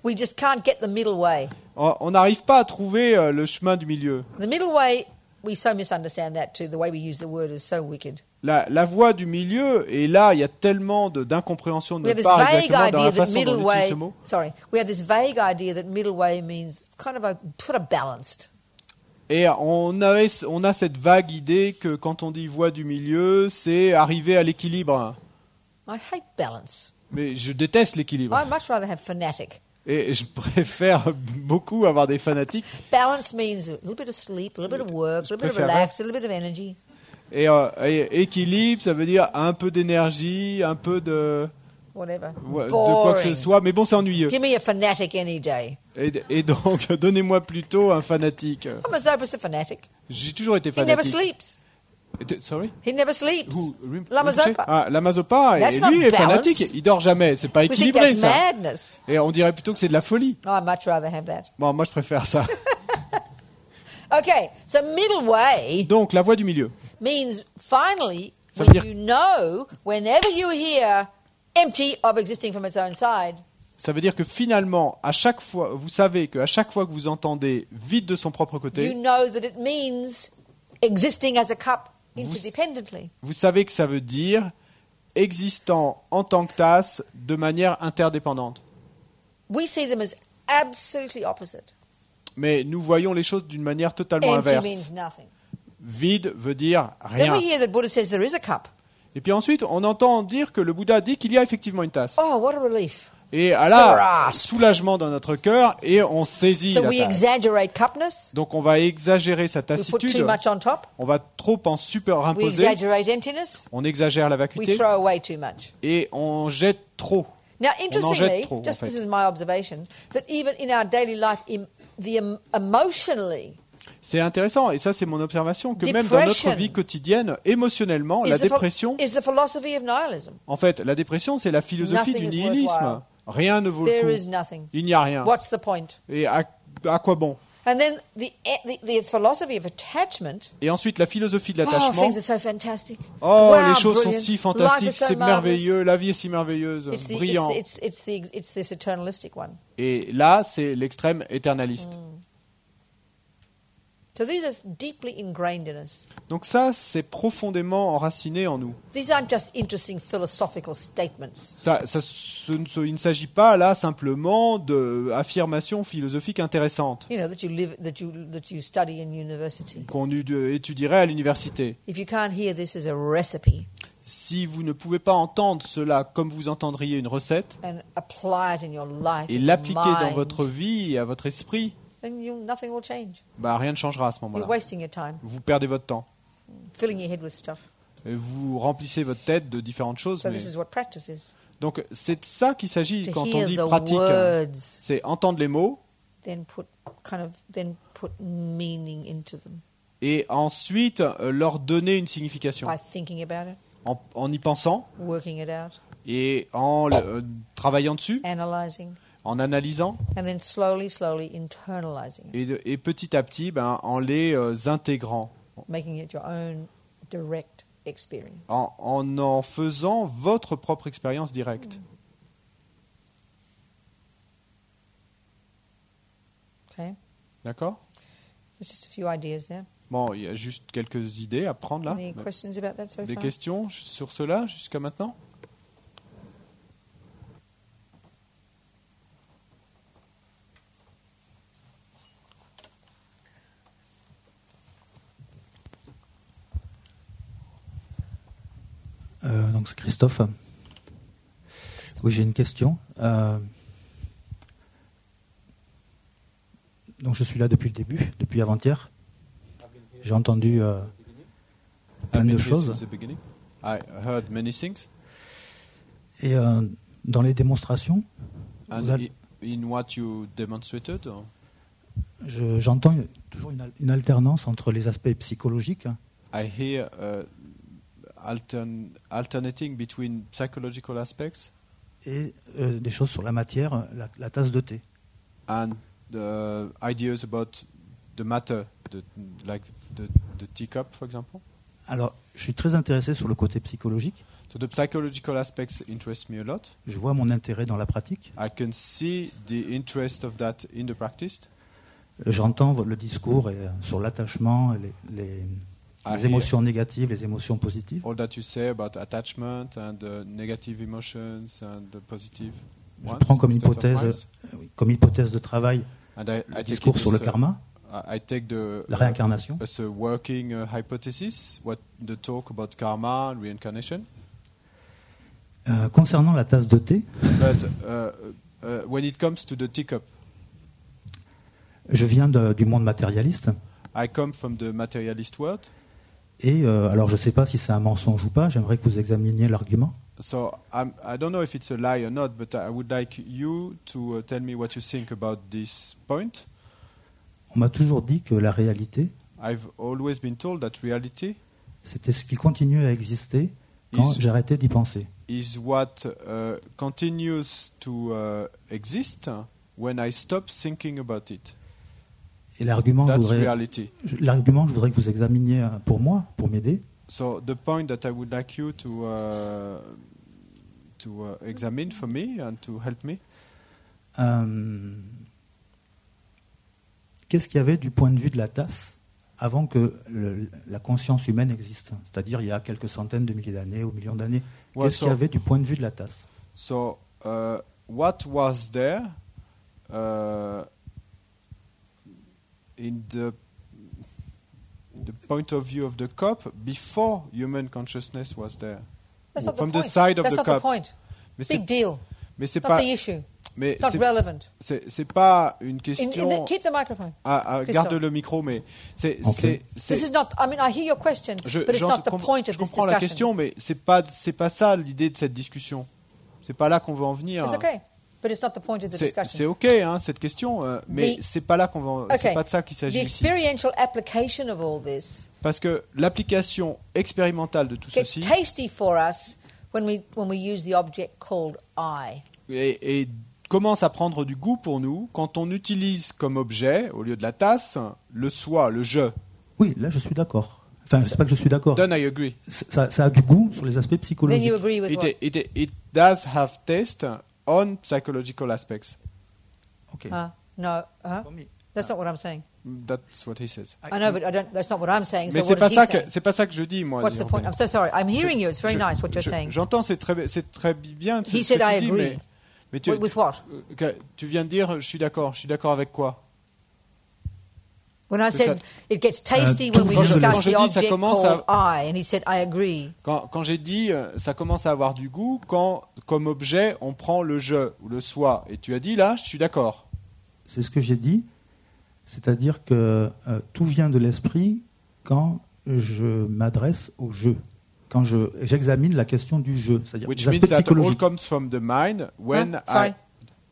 We just can't get the middle way. On n'arrive pas à trouver le chemin du milieu. The middle way, we so misunderstand that too. The way we use the word is so wicked. La voie du milieu, et là, il y a tellement d'incompréhension de We have notre this part vague exactement dans la idea that façon dont middle on utilise way. ce mot. Sorry, we have this vague idea that middle way means kind of a sort of balanced. Et on a cette vague idée que quand on dit voie du milieu, c'est arriver à l'équilibre. I hate balance. Mais je déteste l'équilibre. I'd much rather have fanatic. Et je préfère beaucoup avoir des fanatiques. Balance means a little bit of sleep, a little bit of work, a little bit of relax, a little bit of energy. Et équilibre, ça veut dire un peu d'énergie, un peu de Whatever. de quoi que ce soit. Mais bon, c'est ennuyeux. Give me a fanatic any day. Et donc, donnez-moi plutôt un fanatique. Lamazopa's a fanatic. J'ai toujours été He never fanatique. sleeps. Sorry? He never sleeps. Lamazopa. Ah, Lamazopa, et That's lui not est balance. fanatique. Il dort jamais. C'est pas We think équilibré, that's ça. madness. Et on dirait plutôt que c'est de la folie. Oh, I'd much rather have that. Bon, moi, je préfère ça. Okay, so middle way Donc, la voie du milieu. means finally Ça veut when dire- you know, whenever you hear empty of existing from its own side, Ça veut dire que finalement, à chaque fois, vous savez qu'à chaque fois que vous entendez vide de son propre you côté, know that it means existing as a cup interdependently. vous savez que ça veut dire existant en tant que tasse de manière interdépendante. We see them as absolutely opposite. Mais nous voyons les choses d'une manière totalement Empty inverse. means nothing. Vide veut dire Then rien. we hear that Buddha says there is a cup. Et puis ensuite, on entend dire que le Bouddha dit qu'il y a effectivement une tasse. Oh, what a relief. Et là, soulagement dans notre cœur, et on saisit So la we tasse. exaggerate cupness. Donc on va exagérer sa We put tassitude, too much on top. on va trop en We superimposer, exaggerate emptiness. on exagère la We vacuité, throw away too much. et on jette trop. Now, On en interestingly, jette trop, en just fait. this is my observation, that even in our daily life, emotionally, C'est intéressant, et ça c'est mon observation, que même dans notre Depression vie quotidienne, émotionnellement, la dépression, is the philosophy of nihilism. en fait, la dépression c'est la philosophie Nothing du is nihilisme. worthwhile. Rien ne vaut There le is coup. nothing. Il n'y a rien. What's the point? Et à quoi bon? And then the philosophy of attachment. Et ensuite, la philosophie de Oh, l'attachement. things are so fantastic. Oh, Wow, les choses sont brilliant. si Life fantastiques, is so c'est marvelous. merveilleux, la vie est si merveilleuse, brillant. It's this eternalistic one. Et là, c'est l'extrême éternaliste. So these are deeply ingrained in us. Donc ça, c'est profondément enraciné en nous. These aren't just interesting philosophical statements. Il ne s'agit pas là simplement d'affirmations philosophiques intéressantes You know, that you study in university. qu'on étudierait à l'université. If you can't hear this as a recipe Si vous ne pouvez pas entendre cela comme vous entendriez une recette and apply it in your life et and l'appliquer dans mind, votre vie et à votre esprit, then nothing will change. rien ne changera à ce You're moment-là. wasting your time, Vous perdez votre temps. filling your head with stuff. Et vous remplissez votre tête de différentes choses. So Mais... this is what practice is. Donc c'est de ça qu'il s'agit To quand hear on dit the pratique. words, C'est entendre les mots then put meaning into them et ensuite leur donner une signification by thinking about it, en y pensant working it out, et en travaillant dessus, analyzing, en analysant and then slowly internalizing it, et petit à petit en les intégrant, making it your own direct experience. en faisant votre propre expérience directe. Okay? D'accord? There's just a few ideas there. Bon, il y a juste quelques idées à prendre là. Any questions about that so Des far? questions sur cela jusqu'à maintenant? Donc c'est Christophe. Oui, j'ai une question. Donc je suis là depuis le début, depuis avant-hier. J'ai entendu plein de choses. I heard many things. Et dans les démonstrations, In what you demonstrated, j'entends toujours une alternance entre les aspects psychologiques I hear alternating between psychological aspects et des choses sur la matière, la tasse de thé. and ideas about the matter, like the teacup, for example. Alors, je suis très intéressé sur le côté psychologique. So the psychological aspects interest me a lot. Je vois mon intérêt dans la pratique. I can see the interest of that in the practice. J'entends le discours sur l'attachement, les émotions négatives, les émotions positives. All that you say about attachment and negative emotions and the positive Je ones, prends comme state of hypothèse de travail mind. And le I take discours it sur le as, karma, I take la réincarnation. as a working hypothesis, what the talk about karma and reincarnation. Concernant la tasse de thé, But when it comes to the teacup, je viens du monde matérialiste. I come from the materialist world. Et alors, je ne sais pas si c'est un mensonge ou pas. J'aimerais que vous examiniez l'argument. So I don't know if it's a lie or not, but I would like you to tell me what you think about this point. On m'a toujours dit que la réalité, I've always been told that reality c'était ce qui continuait à exister quand j'arrêtais d'y penser. is what continues to exist when I stop thinking about it. Et l'argument, That's je reality. voudrais que vous examiniez pour moi, pour m'aider. So the point that I would like you to examine for me and to help me. Qu'est-ce qu'il y avait du point de vue de la tasse avant que la conscience humaine existe? C'est-à-dire il y a quelques centaines de milliers d'années ou millions d'années. Qu'est-ce qu'il y avait du point de vue de la tasse? So what was there in the point of view of the cup before human consciousness was there? That's not From the the point. side of That's the not cup. the point. Mais Big deal. mais c'est Not pas. the issue. Mais Not relevant. c'est pas une question. Keep the microphone. Garde le micro, mais c'est. This is not. I mean, I hear your question, but it's not the point of je this comprends la discussion. question, mais c'est pas ça l'idée de cette discussion. C'est pas là qu'on veut en venir. It's okay, but it's not the point of the discussion. C'est ok, hein, cette question, mais c'est pas là qu'on va. C'est pas de ça qu'il The s'agit ici. experiential application of all this Parce que l'application expérimentale de tout gets ceci tasty for us when we use the object called I. et commence à prendre du goût pour nous quand on utilise comme objet, au lieu de la tasse, le soi, le je. Oui, là je suis d'accord. Enfin, c'est pas que je suis d'accord. Then I agree. Ça a du goût sur les aspects Then psychologiques. you agree with what? It does have taste on psychological aspects. Okay. No, that's not what I'm saying. That's what he says. I know, but that's not what I'm saying. Mais So what is he saying? c'est pas ça que je dis, moi. What's the point? I'm so sorry. I'm hearing you. It's very nice what you're saying. J'entends, c'est très bien. He ce said que I tu dis, agree. mais tu, With what? tu viens de dire, je suis d'accord. Je suis d'accord avec quoi? When I said it gets tasty when we quand discuss je the dis, ça object commence called I, and he said I agree. Quand j'ai dit, ça commence à avoir du goût quand, comme objet, on prend le je ou le soi. Et tu as dit, là, je suis d'accord. C'est ce que j'ai dit. C'est-à-dire que tout vient de l'esprit quand je m'adresse au je. quand j'examine la question du jeu, c'est-à-dire Which les aspects means that all psychologiques. comes from the mind when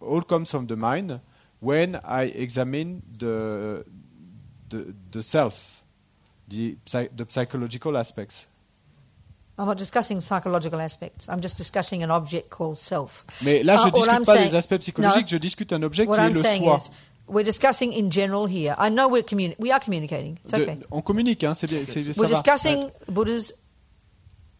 all comes from the mind when I examine the self, the psychological aspects. I'm not discussing psychological aspects. I'm just discussing an object called self. Mais là, je discute pas des aspects psychologiques, je discute un objet qui est le soi. We're discussing in general here. I know we are communicating. It's okay. On communique, hein, ça We're discussing Buddha's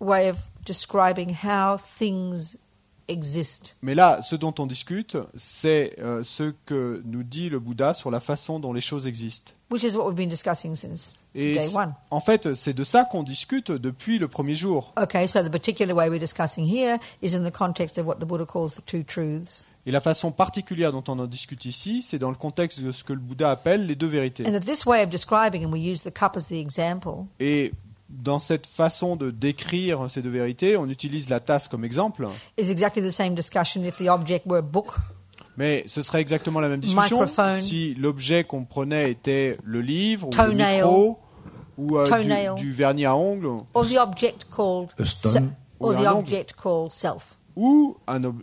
way of describing how things exist. Mais là, ce dont on discute, c'est ce que nous dit le Bouddha sur la façon dont les choses existent. Which is what we've been discussing since day one. En fait, c'est de ça qu'on discute depuis le premier jour. Okay, so the particular way we're discussing here is in the context of what the Buddha calls the two truths. Et la façon particulière dont on en discute ici, c'est dans le contexte de ce que le Bouddha appelle les deux vérités. And this way of describing, and we use the cup as the example. Et dans cette façon de décrire ces deux vérités, on utilise la tasse comme exemple. Is exactly the same discussion if the object were a book. Mais ce serait exactement la même discussion si l'objet qu'on prenait était le livre, ou le micro, ou du vernis à ongles, or the object called self, ou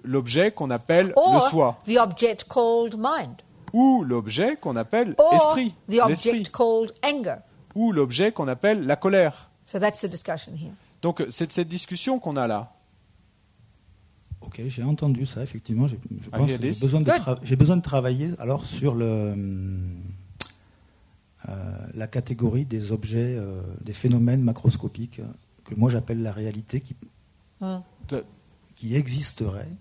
l'objet qu'on appelle le soi, the object called mind, ou l'objet qu'on appelle esprit, the object called anger, ou l'objet qu'on appelle la colère. So that's the discussion here. Donc c'est cette discussion qu'on a là. Ok, j'ai entendu ça, effectivement. Je pense que j'ai besoin de travailler alors sur la catégorie des objets, des phénomènes macroscopiques que moi j'appelle la réalité qui existerait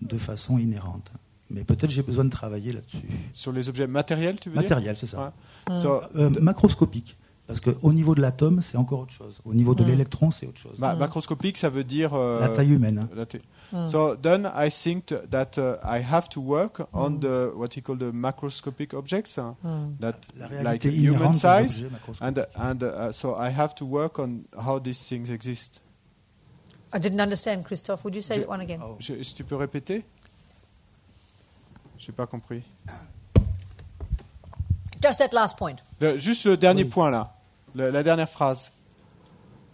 de façon inhérente. Mais peut-être j'ai besoin de travailler là-dessus. Sur les objets matériels, tu veux dire ? Matériels, c'est ça. Ouais. Macroscopiques. Parce qu'au niveau de l'atome, c'est encore autre chose. Au niveau de l'électron, c'est autre chose. Macroscopique, ça veut dire... la taille humaine. So then I think that I have to work on the what he called the macroscopic objects, that like human size, and so I have to work on how these things exist. I didn't understand, Christophe. Would you say that one again? Tu peux répéter? J'ai pas compris. Just that last point. Juste le dernier point là. La dernière phrase.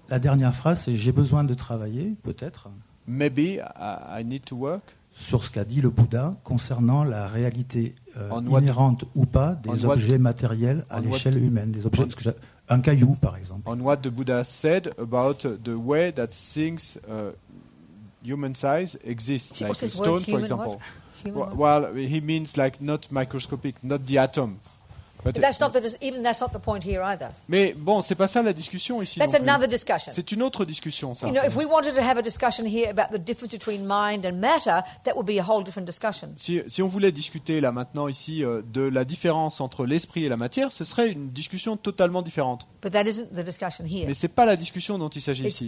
La dernière phrase, c'est j'ai besoin de travailler, peut-être. Maybe I need to work. Sur ce qu'a dit le Bouddha concernant la réalité inhérente ou pas des objets matériels à l'échelle humaine, des objets, un caillou par exemple. On what the Buddha said about the way that things human size exist, like a stone, for example. Well, he means like not microscopic, not the atom. But that's not the point here either. Mais bon, c'est pas ça la discussion ici. That's another discussion. C'est une autre discussion, ça. You know, if we wanted to have a discussion here about the difference between mind and matter, that would be a whole different discussion. Si on voulait discuter là maintenant ici de la différence entre l'esprit et la matière, ce serait une discussion totalement différente. But that isn't the discussion here. Mais c'est pas la discussion dont il s'agit ici.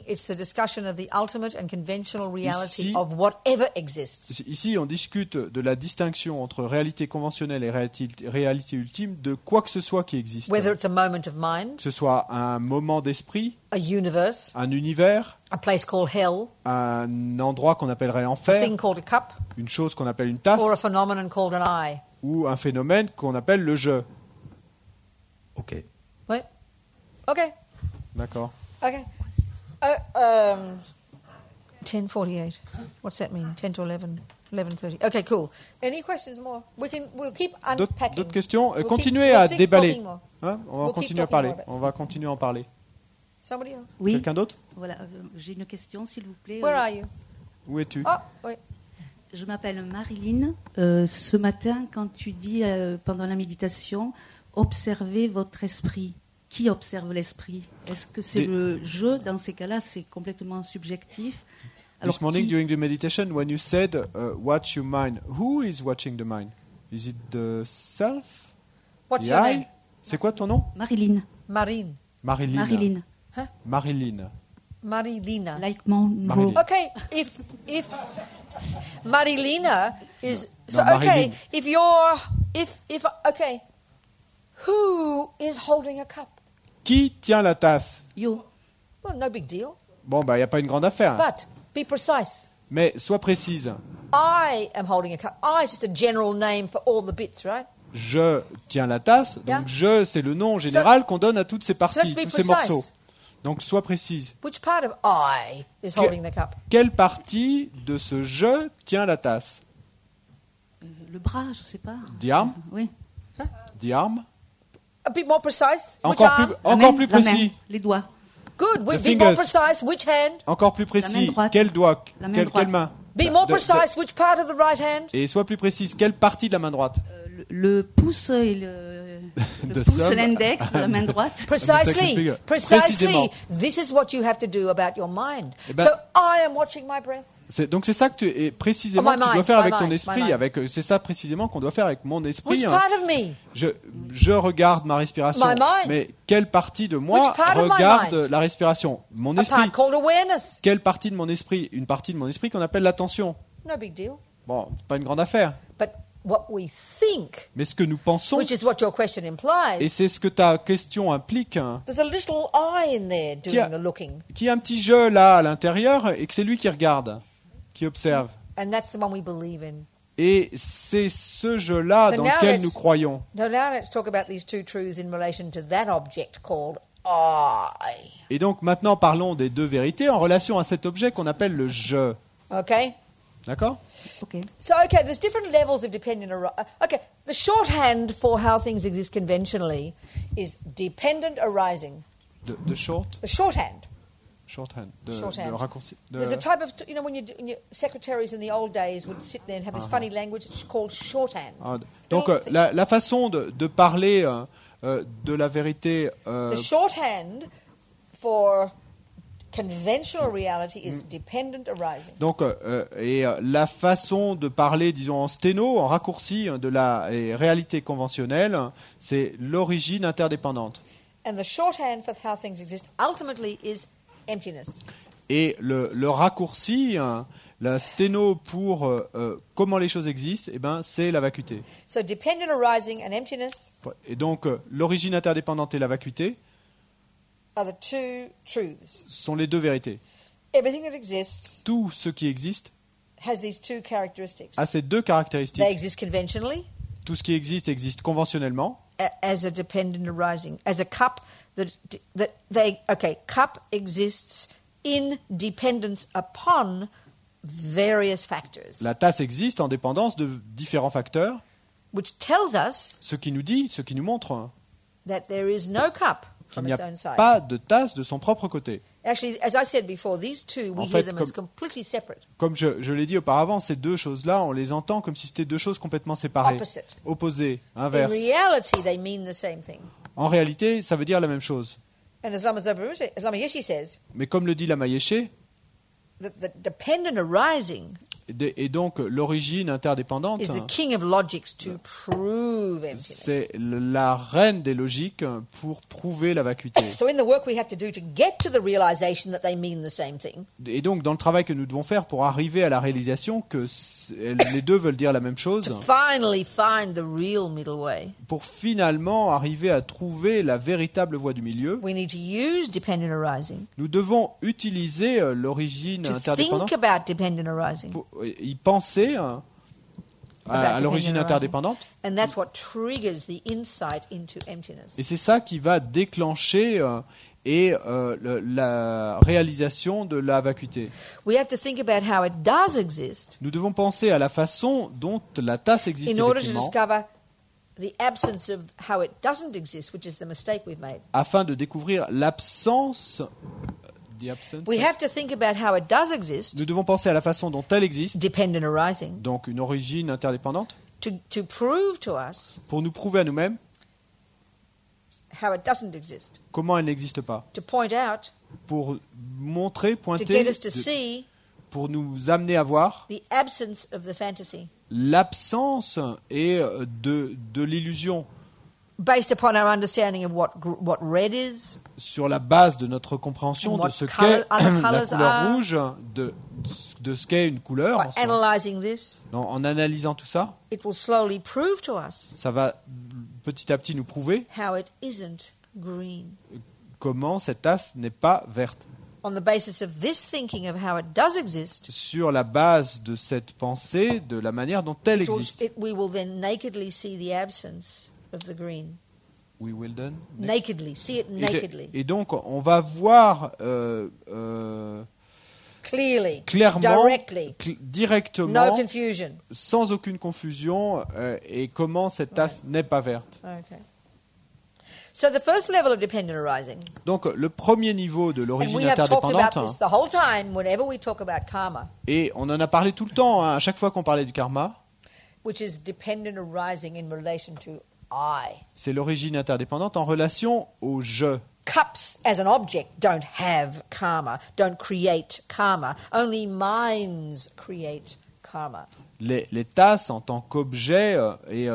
It's the discussion of the ultimate and conventional reality of whatever exists. Ici, on discute de la distinction entre réalité conventionnelle et réalité ultime de quoi que ce soit qui existe. Whether it's a moment of mind, que ce soit un moment d'esprit, a universe, un univers, a place called hell, un endroit qu'on appellerait enfer, a thing called a cup, une chose qu'on appelle une tasse, or a phenomenon called an eye, ou un phénomène qu'on appelle le jeu. Ok. Oui. Ok. D'accord. Ok. 10:48. What's that mean? 10 to 11. 11:30. Okay, cool. Any questions more? We'll keep unpacking. D'autres questions? Continuez à déballer. Hein? On va continuer à parler. On va continuer à en parler. Somebody else? Oui. Quelqu'un d'autre? Voilà, j'ai une question, s'il vous plaît. Where are you? Où es-tu? Ah, oui. Je m'appelle Marilyn. Ce matin, quand tu dis pendant la méditation, observez votre esprit. Qui observe l'esprit? Est-ce que c'est le jeu? Dans ces cas-là, c'est complètement subjectif. This morning during the meditation, when you said watch your mind, who is watching the mind? Is it the self? What's your name? C'est quoi ton nom? Marilyn. Marilyn. Marilyn. Huh? Marilyn. Marilina. Like Monroe. Okay, if Marilina is so okay, if okay, who is holding a cup? Qui tient la tasse? You. Well, no big deal. Bon, bah, il n'y a pas une grande affaire. But be precise. Mais sois précise. I am holding a cup. I is just a general name for all the bits, right? Je tiens la tasse. Donc je, c'est le nom général qu'on donne à toutes ces parties, tous ces morceaux. Donc sois précise. Which part of I is holding the cup? Quelle partie de ce je tient la tasse? Le bras, je sais pas. The arm? Oui. The arm? A bit more precise. Which Encore arm? plus, encore plus La main, précis. les doigts. Good. The Be more fingers. precise. Which hand? Encore plus main précis. droite. Quel doigt? La main Quelle droite. main? Be more De- precise. Which part of the right hand? Et sois plus précise. Quelle partie de la main droite? Le pouce et le The pouce thumb. et l'index de la main droite. Precisely. Précisément. Precisely. This is what you have to do about your mind. Eh ben- So I am watching my breath. Donc c'est ça que tu, et précisément Oh, my que tu dois mind, faire my avec ton mind, my esprit. mind. C'est ça précisément qu'on doit faire avec mon esprit. Which hein. part of me? Je regarde ma respiration. My mind. Mais quelle partie de moi Which part of my regarde mind? la respiration? Mon A esprit. part called awareness. Quelle partie de mon esprit? Une partie de mon esprit qu'on appelle l'attention. No big deal. Bon, c'est pas une grande affaire. But what we think, Mais ce que nous pensons, which is what your question et implies, c'est ce que ta question implique, hein, there's a little I in there Qui a- doing the looking. qu'il y a un petit jeu là à l'intérieur et que c'est lui qui regarde, qui observe. And that's the one we believe in. Et c'est ce jeu-là So dans now lequel let's- nous croyons. Now let's talk about these two truths in relation to that object called I. Et donc maintenant parlons des deux vérités en relation à cet objet qu'on appelle le je. Okay? D'accord? Ok. So, okay, there's different levels of dependent arising. Okay, the shorthand for how things exist conventionally is dependent arising. De short, The shorthand. shorthand, de Shorthand. raccourci. There's a type of, when your secretaries in the old days would sit there and have this funny language, it's called shorthand. Donc la façon de parler de la vérité. The shorthand for conventional reality is dependent arising. Donc, la façon de parler, disons en sténo, en raccourci de la réalité conventionnelle, c'est l'origine interdépendante. And the shorthand for how things exist ultimately is emptiness. Et le raccourci, la sténo pour comment les choses existent, eh ben, c'est la vacuité. So dependent arising and emptiness Et donc, l'origine interdépendante et la vacuité are the two truths. sont les deux vérités. Everything that exists Tout ce qui existe has these two characteristics. a ces deux They caractéristiques. exist conventionally Tout ce qui existe conventionnellement, as a dependent arising, as a cup cup exists in dependence upon various factors, la tasse existe en dépendance de différents facteurs, which tells us ce qui nous montre that there is no cup qu'il from n'y its a own side. pas de tasse de son propre côté. Actually, as I said before, these two, we En hear fait, them as completely separate. Comme je l'ai dit auparavant, ces deux choses-là, on les entend comme si c'était deux choses complètement séparées, Opposite. opposées, In inverses. reality, they mean the same thing. En réalité, ça veut dire la même chose. And as Lama Yeshe says, Mais comme le dit la Mayeshe, the dependent arising et donc l'origine interdépendante, is the king of logics to prove emptiness. c'est la reine des logiques pour prouver la vacuité. So in the work we have to do to get to the realization that they mean the same thing, Et donc, dans le travail que nous devons faire pour arriver à la réalisation que les deux veulent dire la même chose, to finally find the real middle way, pour finalement arriver à trouver la véritable voie du milieu, we need to use dependent arising, nous devons utiliser l'origine to interdépendante think about dependent arising. pour y penser à l'origine interdépendante. And that's what triggers the insight into emptiness. Et c'est ça qui va déclencher la réalisation de la vacuité. We have to think about how it does exist Nous devons penser à la façon dont la tasse existe in order to effectivement, discover the absence of how it doesn't exist, which is the mistake we've made. afin de découvrir l'absence. The absence. We have to think about how it does exist, Nous devons penser à la façon dont elle existe, dependent arising, donc une origine interdépendante, to prove to us pour nous prouver à nous-mêmes how it doesn't exist, comment elle n'existe pas, to point out, pour montrer, to pointer, get us to see pour nous amener à voir the absence of the fantasy, l'absence et de l'illusion, based upon our understanding of what red is, sur la base de notre compréhension And de what ce color- qu'est other la colours couleur are. rouge, de ce qu'est une couleur. by analyzing this. En analysant tout ça, It will slowly prove to us ça va petit à petit nous prouver how it isn't green. comment cette tasse n'est pas verte. On the basis of this thinking of how it does exist, Sur la base de cette pensée, de la manière dont elle existe, we will then nakedly see the absence of the green. We Wilden. Nakedly, see it nakedly. Et donc, on va voir Clearly, clairement, directly, directement, no confusion. sans aucune confusion, et comment cette tasse n'est pas verte. Okay. So the first level of dependent arising. Donc, le premier niveau de And l'origine we have talked about interdépendante, this the whole time whenever we talk about karma, et on en a parlé tout le temps, hein, à chaque fois qu'on parlait du karma, which is dependent arising in relation to I. c'est l'origine interdépendante en relation au je. Cups as an object don't have karma, don't create karma. Only minds create karma. Les tasses en tant qu'objet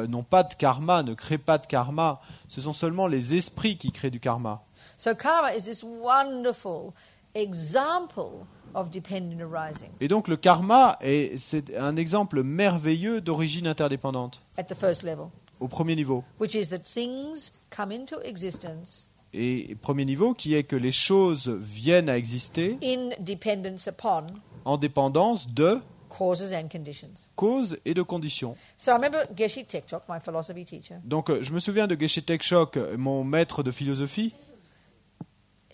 n'ont pas de karma, ne créent pas de karma. Ce sont seulement les esprits qui créent du karma. So karma is this wonderful example of dependent arising Et donc le karma, c'est un exemple merveilleux d'origine interdépendante at the first level, au premier niveau. which is that things come into existence Et premier niveau qui est que les choses viennent à exister in dependence upon en dépendance de causes and conditions. causes et de conditions. So I remember Geshe Tektok, my philosophy teacher. Donc je me souviens de Geshe Tekshok, mon maître de philosophie.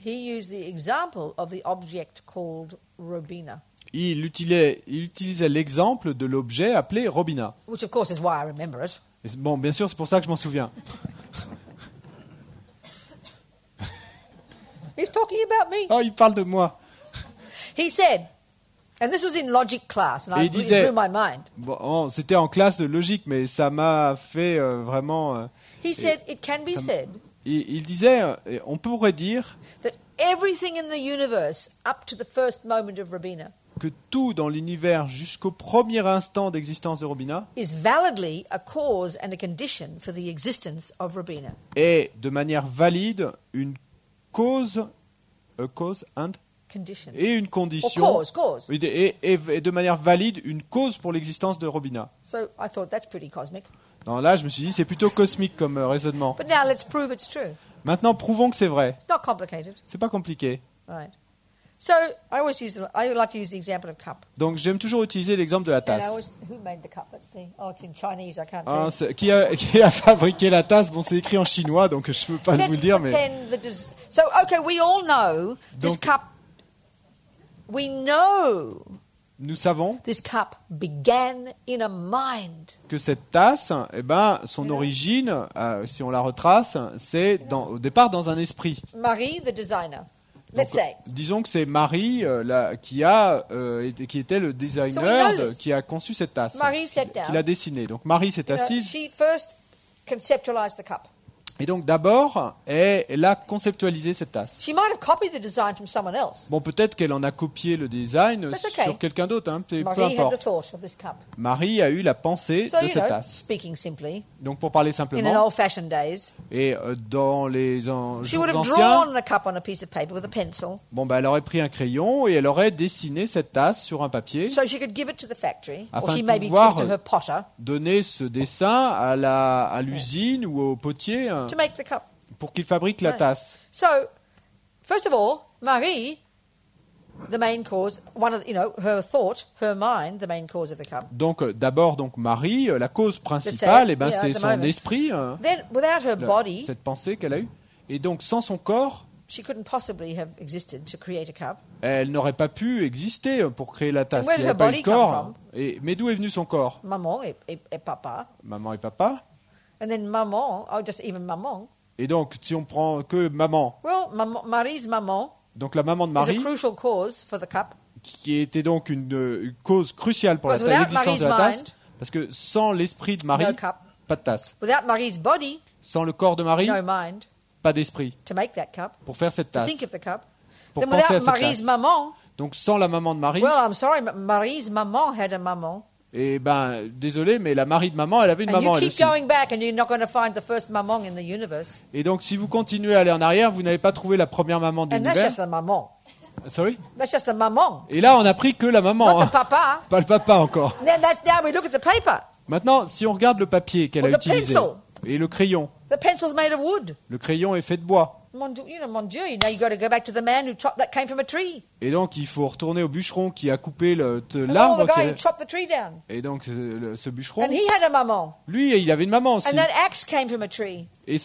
He used the example of the object called Robina, Il utilisait l'exemple de l'objet appelé Robina. which of course is why I remember it. Et bon, bien sûr, c'est pour ça que je m'en souviens. He's talking about me. Oh, il parle de moi. He said, and this was in logic class, and Et it il disait, blew my mind. bon, c'était en classe de logique, mais ça m'a fait vraiment... He said, it can be said il disait, on pourrait dire that everything in the universe up to the first moment of Robina que tout dans l'univers jusqu'au premier instant d'existence de Robina is validly a cause and a condition for the existence of Robina. est de manière valide une cause and Condition. et une Or condition cause. Oui, et de manière valide une cause pour l'existence de Robina. So I thought that's pretty cosmic. Non, là, je me suis dit, c'est plutôt cosmique comme raisonnement. But now let's prove it's true. Maintenant, prouvons que c'est vrai. Not complicated. C'est pas compliqué. Right. So I like to use the example of cup. Donc, j'aime toujours utiliser l'exemple de la And tasse. who made the cup? Let's see. Oh, it's in Chinese. I can't Ah, tell. qui a fabriqué la tasse? Bon, c'est écrit en chinois, donc je ne peux pas Let's vous le dire, mais... pretend so, okay, we all know this Donc- cup. We know Nous savons this cup began in a mind. que cette tasse, eh ben, son origine, si on la retrace, c'est au départ dans un esprit. Marie, the designer. Donc, Let's say. disons que c'est Marie qui était le designer, qui a conçu cette tasse, Marie sat down. qui l'a dessinée. Donc Marie s'est assise. She first conceptualized the cup. Et donc d'abord, elle a conceptualisé cette tasse. She might have copied the design from someone else. Bon, peut-être qu'elle en a copié le design That's okay. sur quelqu'un d'autre, hein, peu Marie had the importe. thought of this cup. Marie a eu la pensée So, de cette tasse. speaking simply, Donc pour parler in simplement, old-fashioned days, et dans les she jours would have anciens, drawn the cup on a piece of paper with a pencil, bon, bah, elle aurait pris un crayon et elle aurait dessiné cette tasse sur un papier, so she could give it to the factory, or Afin she de maybe give pouvoir, it to her potter donner ce dessin à l'usine ou au potier to make the cup. pour qu'il fabrique la Right. tasse. So, first of all, Marie, the main cause, her thought, her mind, the main cause of the cup. Donc d'abord donc Marie, la cause principale, Let's say, c'est at the son moment. esprit, Then, without her body, cette pensée qu'elle a eue. Et donc sans son corps, she couldn't possibly have existed to create a cup. elle n'aurait pas pu exister pour créer la tasse. And where Si did elle n'avait pas her eu le body come corps. from? Mais d'où est venu son corps? Maman et papa. Maman et papa. And then maman, or just even maman. Et donc si on prend que maman, Well, Marie's maman donc la maman de is Marie, a crucial cause for the cup. qui était donc une cause cruciale pour Because without l'existence de la Marie's tasse, mind, parce que sans l'esprit de Marie, no cup. pas de tasse. Without Marie's body, Sans le corps de Marie, no mind pas d'esprit to make that cup, pour faire cette to tasse, think of the cup. pour Then penser à without cette Marie's tasse. maman, Donc sans la maman de Marie, well, I'm sorry, Marie's maman had a maman. et ben désolé, mais la Marie de maman, elle avait une And maman you elle keep aussi. going back and you're not going to find the first maman in the universe. Et donc si vous continuez à aller en arrière, vous n'allez pas trouver la première maman de And that's l'univers. just the maman. Sorry. That's just the maman. Et là, on a pris que la maman, Not hein. the papa. Pas le papa encore. Then now we look at the paper. Maintenant, si on regarde le papier qu'elle Or a the utilisé, pencil. Et le crayon. The pencil's made of wood. Le crayon est fait de bois. Mon Dieu, now you've got to go back to the man who chopped that came from a tree. Et donc il faut retourner au bûcheron qui a coupé And l'arbre. the guy who chopped the tree down. Et donc ce bûcheron, And he had a maman. lui, il avait une maman aussi. And that axe came from a tree. Et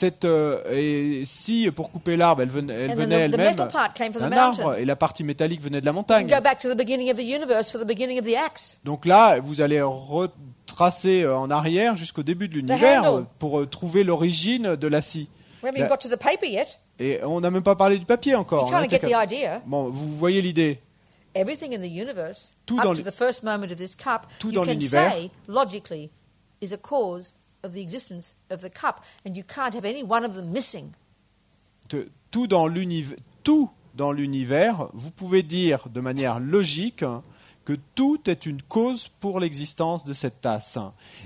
si pour couper l'arbre, elle venait elle-même metal part came from the d'un mountain. arbre, et la partie métallique venait de la montagne. Go back to the beginning of the universe for the beginning of the axe. Donc là, vous allez retracer en arrière jusqu'au début de l'univers handle. pour trouver l'origine de la scie. We haven't even got to the paper yet. Et on n'a même pas parlé du papier encore. You kind of get the idea. Bon, vous voyez l'idée. Everything in the universe, Tout up dans to the first moment of this cup, tout you dans can l'univers. say, logically, is a cause of the existence of the cup. And you can't have any one of them missing. Tout dans l'univers, vous pouvez dire de manière logique que tout est une cause pour l'existence de cette tasse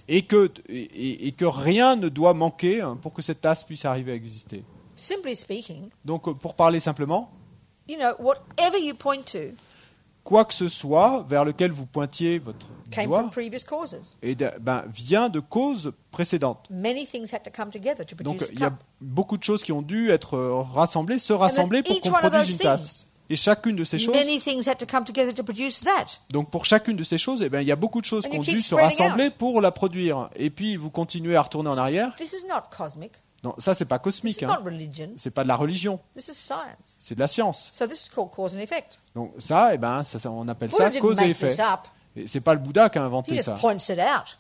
et que rien ne doit manquer pour que cette tasse puisse arriver à exister. Simply speaking, Donc, pour parler simplement, whatever you point to quoi que ce soit vers lequel vous pointiez votre came doigt from previous causes. vient de causes précédentes. Many things had to come together to Donc, produce il y a a cup. beaucoup de choses qui ont dû être rassemblées pour each qu'on one of produise those une tasse. Et chacune de ces choses, Many things had to come together to produce that. donc pour chacune de ces choses, il y a beaucoup de choses And qui you ont keep dû se spreading rassembler out. pour la produire. Et puis vous continuez à retourner en arrière. This is not cosmic. Non, ça c'est pas This cosmique. is Hein. not religion. C'est pas de la religion. This is science. C'est de la science. So this is called cause and effect. Donc ça, on appelle Buddha ça didn't cause et make effet. this up. Et c'est pas le Bouddha qui a He inventé just ça. points it out.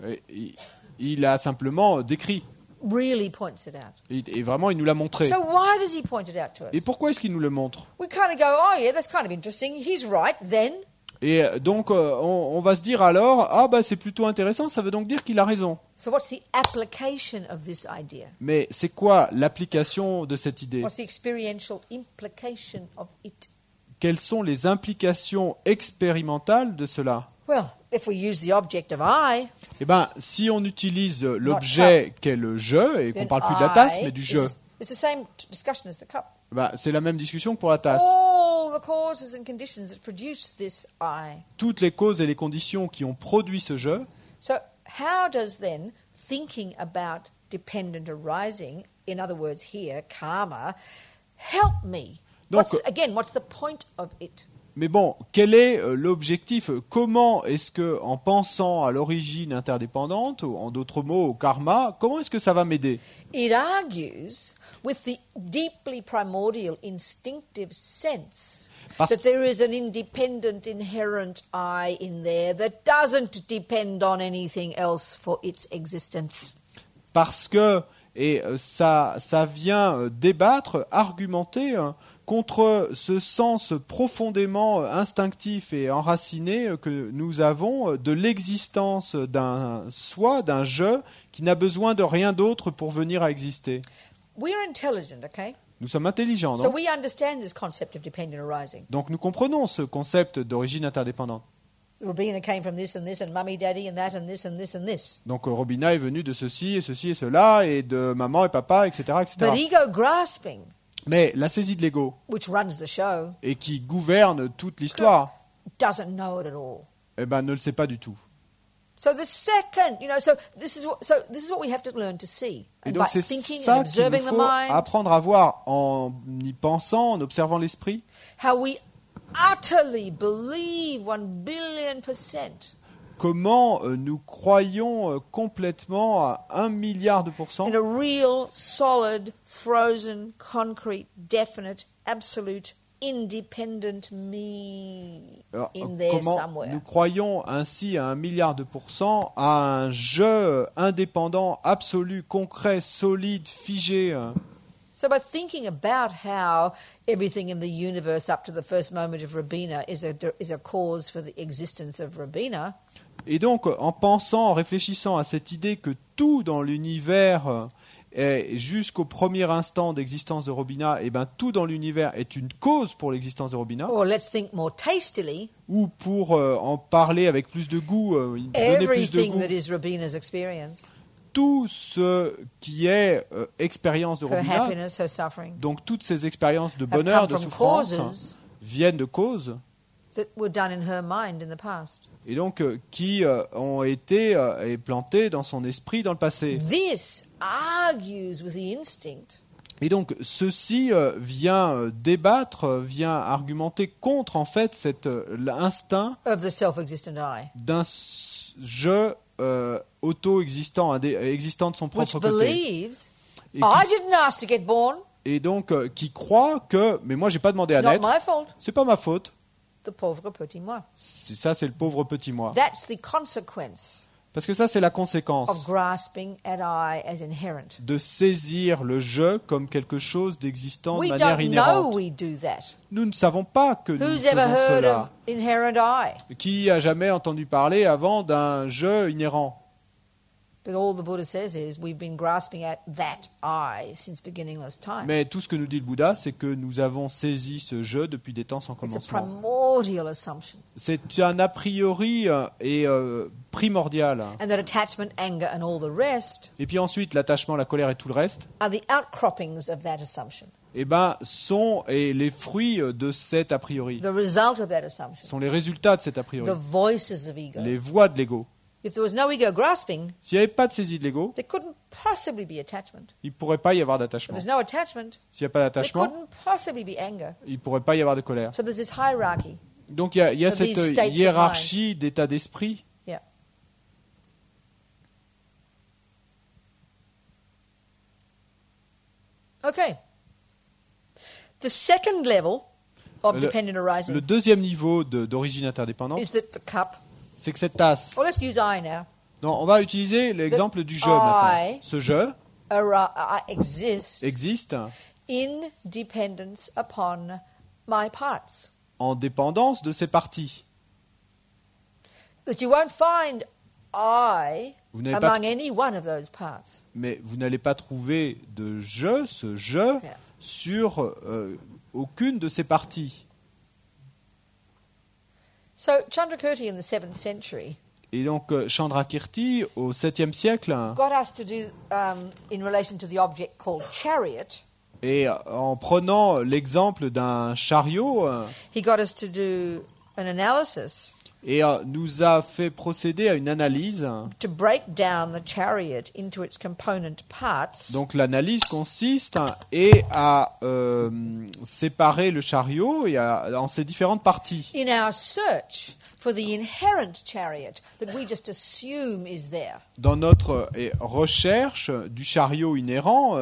Il a simplement décrit. Really points it out. Et vraiment, il nous l'a montré. So why does he point it out to us? Et pourquoi est-ce qu'il nous le montre? We kind of go, oh yeah, that's kind of interesting. He's right. Then Et donc, on va se dire alors, c'est plutôt intéressant, ça veut donc dire qu'il a raison. so what's the application of this idea? Mais c'est quoi l'application de cette idée? What's the experiential implication of it? Quelles sont les implications expérimentales de cela? Well, if we use the object of I, Eh bien, si on utilise l'objet qu'est le jeu, et qu'on then parle plus de la tasse, I mais du jeu, it's the same discussion as the cup. c'est la même discussion que pour la tasse. All the causes and conditions that produce this I. Toutes les causes et les conditions qui ont produit ce jeu, So how does then thinking about dependent arising, in other words here, karma, help me? Donc, What's the point of it? mais bon, quel est l'objectif? Comment est-ce que, en pensant à l'origine interdépendante, ou en d'autres mots, au karma, comment est-ce que ça va m'aider? It argues with the deeply primordial instinctive sense that there is an independent inherent I in there that doesn't depend on anything else for its existence. Parce que, et ça vient débattre, argumenter contre ce sens profondément instinctif et enraciné que nous avons de l'existence d'un soi, d'un je, qui n'a besoin de rien d'autre pour venir à exister. We're intelligent, okay? Nous sommes intelligents, So non? we understand this concept of dependent arising. Donc nous comprenons ce concept d'origine interdépendante. Robina came from this and mummy, daddy, and that, and this, and this, and this. Donc Robina est venue de ceci et cela, et de maman et papa, etc. etc. But ego grasping, Mais la saisie de l'ego, which runs the show, et qui gouverne toute l'histoire, doesn't know it at all. ne le sait pas du tout. So the second, this is what we have to learn to see. Et And donc by c'est thinking and ça qu'il nous observing the faut mind, apprendre à voir en y pensant, en observant l'esprit, how we utterly believe 1,000,000,000% comment nous croyons complètement à 1 milliard de pourcents in a real, solid, frozen, concrete, definite, absolute, independent me Alors, in there comment somewhere. nous croyons ainsi à 1 milliard de pourcents à un jeu indépendant, absolu, concret, solide, figé. So by thinking about how everything in the universe up to the first moment of Robina is a cause for the existence of Robina, Et donc, en pensant, en réfléchissant à cette idée que tout dans l'univers, jusqu'au premier instant d'existence de Robina, tout dans l'univers est une cause pour l'existence de Robina, or let's think more tastily, ou pour en parler avec plus de goût, donner plus de everything goût, that is Robina's experience, tout ce qui est expérience de her Robina, happiness, her suffering, donc toutes ces expériences de have bonheur, come de from souffrance, causes viennent de causes that were done in her mind in the past. Et donc qui ont été plantés dans son esprit dans le passé. This argues with the instinct. Et donc ceci vient débattre, vient argumenter contre en fait cet l'instinct Of the self-existent I. d'un je auto-existant, existant de son propre Which côté. believes, Et I qui, didn't ask to get born. et donc qui croit que mais moi j'ai pas demandé It's à not naître, my fault. c'est pas ma faute. The pauvre petit moi. Ça c'est le pauvre petit moi. That's the consequence Parce que ça c'est la of conséquence grasping at I as inherent. de saisir le je comme quelque chose d'existant de We manière don't know inhérente. we do that. Nous ne savons pas que nous Who's ever faisons heard cela. of inherent I? Qui a jamais entendu parler avant d'un je inhérent? But all the Buddha says is we've been grasping at that I since beginningless time. Mais tout ce que nous dit le Bouddha, c'est que nous avons saisi ce je depuis des temps sans It's a commencement. primordial assumption. C'est un a priori et primordial. And that attachment, anger, and all the rest Et puis ensuite, l'attachement, la colère et tout le reste, are the outcroppings of that assumption, sont les fruits de cet a priori, the result of that assumption, sont les résultats de cet a the priori, voices of ego. les voix de l'ego. If there was no ego grasping, S'il n'y avait pas de saisie de l'ego, there couldn't possibly be attachment. il ne pourrait pas y avoir If d'attachement. there's no attachment, S'il n'y a pas there d'attachement, couldn't possibly be anger. il ne pourrait pas y avoir de colère. So there's this hierarchy. Donc il y a Of cette these states of hiérarchie d'état d'esprit. Yeah. Okay. The second level of dependent Le arising deuxième niveau d'origine interdépendante, is that the cup. c'est que cette tasse. Well, let's use I now. Non, on va utiliser l'exemple du je I maintenant. Ce je Exists existe in dependence upon my parts. en dépendance de ses parties. That you won't find I Vous n'avez pas- among any one of those parts. Mais vous n'allez pas trouver de je, ce je, Yeah. sur aucune de ses parties. So Chandrakirti in the 7th century Et donc Chandrakirti, au 7e siècle, got us to do, in relation to the object called chariot, et en prenant l'exemple d'un chariot, he got us to do an analysis et nous a fait procéder à une analyse. to break down the chariot into its component parts. Donc l'analyse consiste à séparer le chariot en ses différentes parties. In our search for the inherent chariot that we just assume is there. Dans notre recherche du chariot inhérent,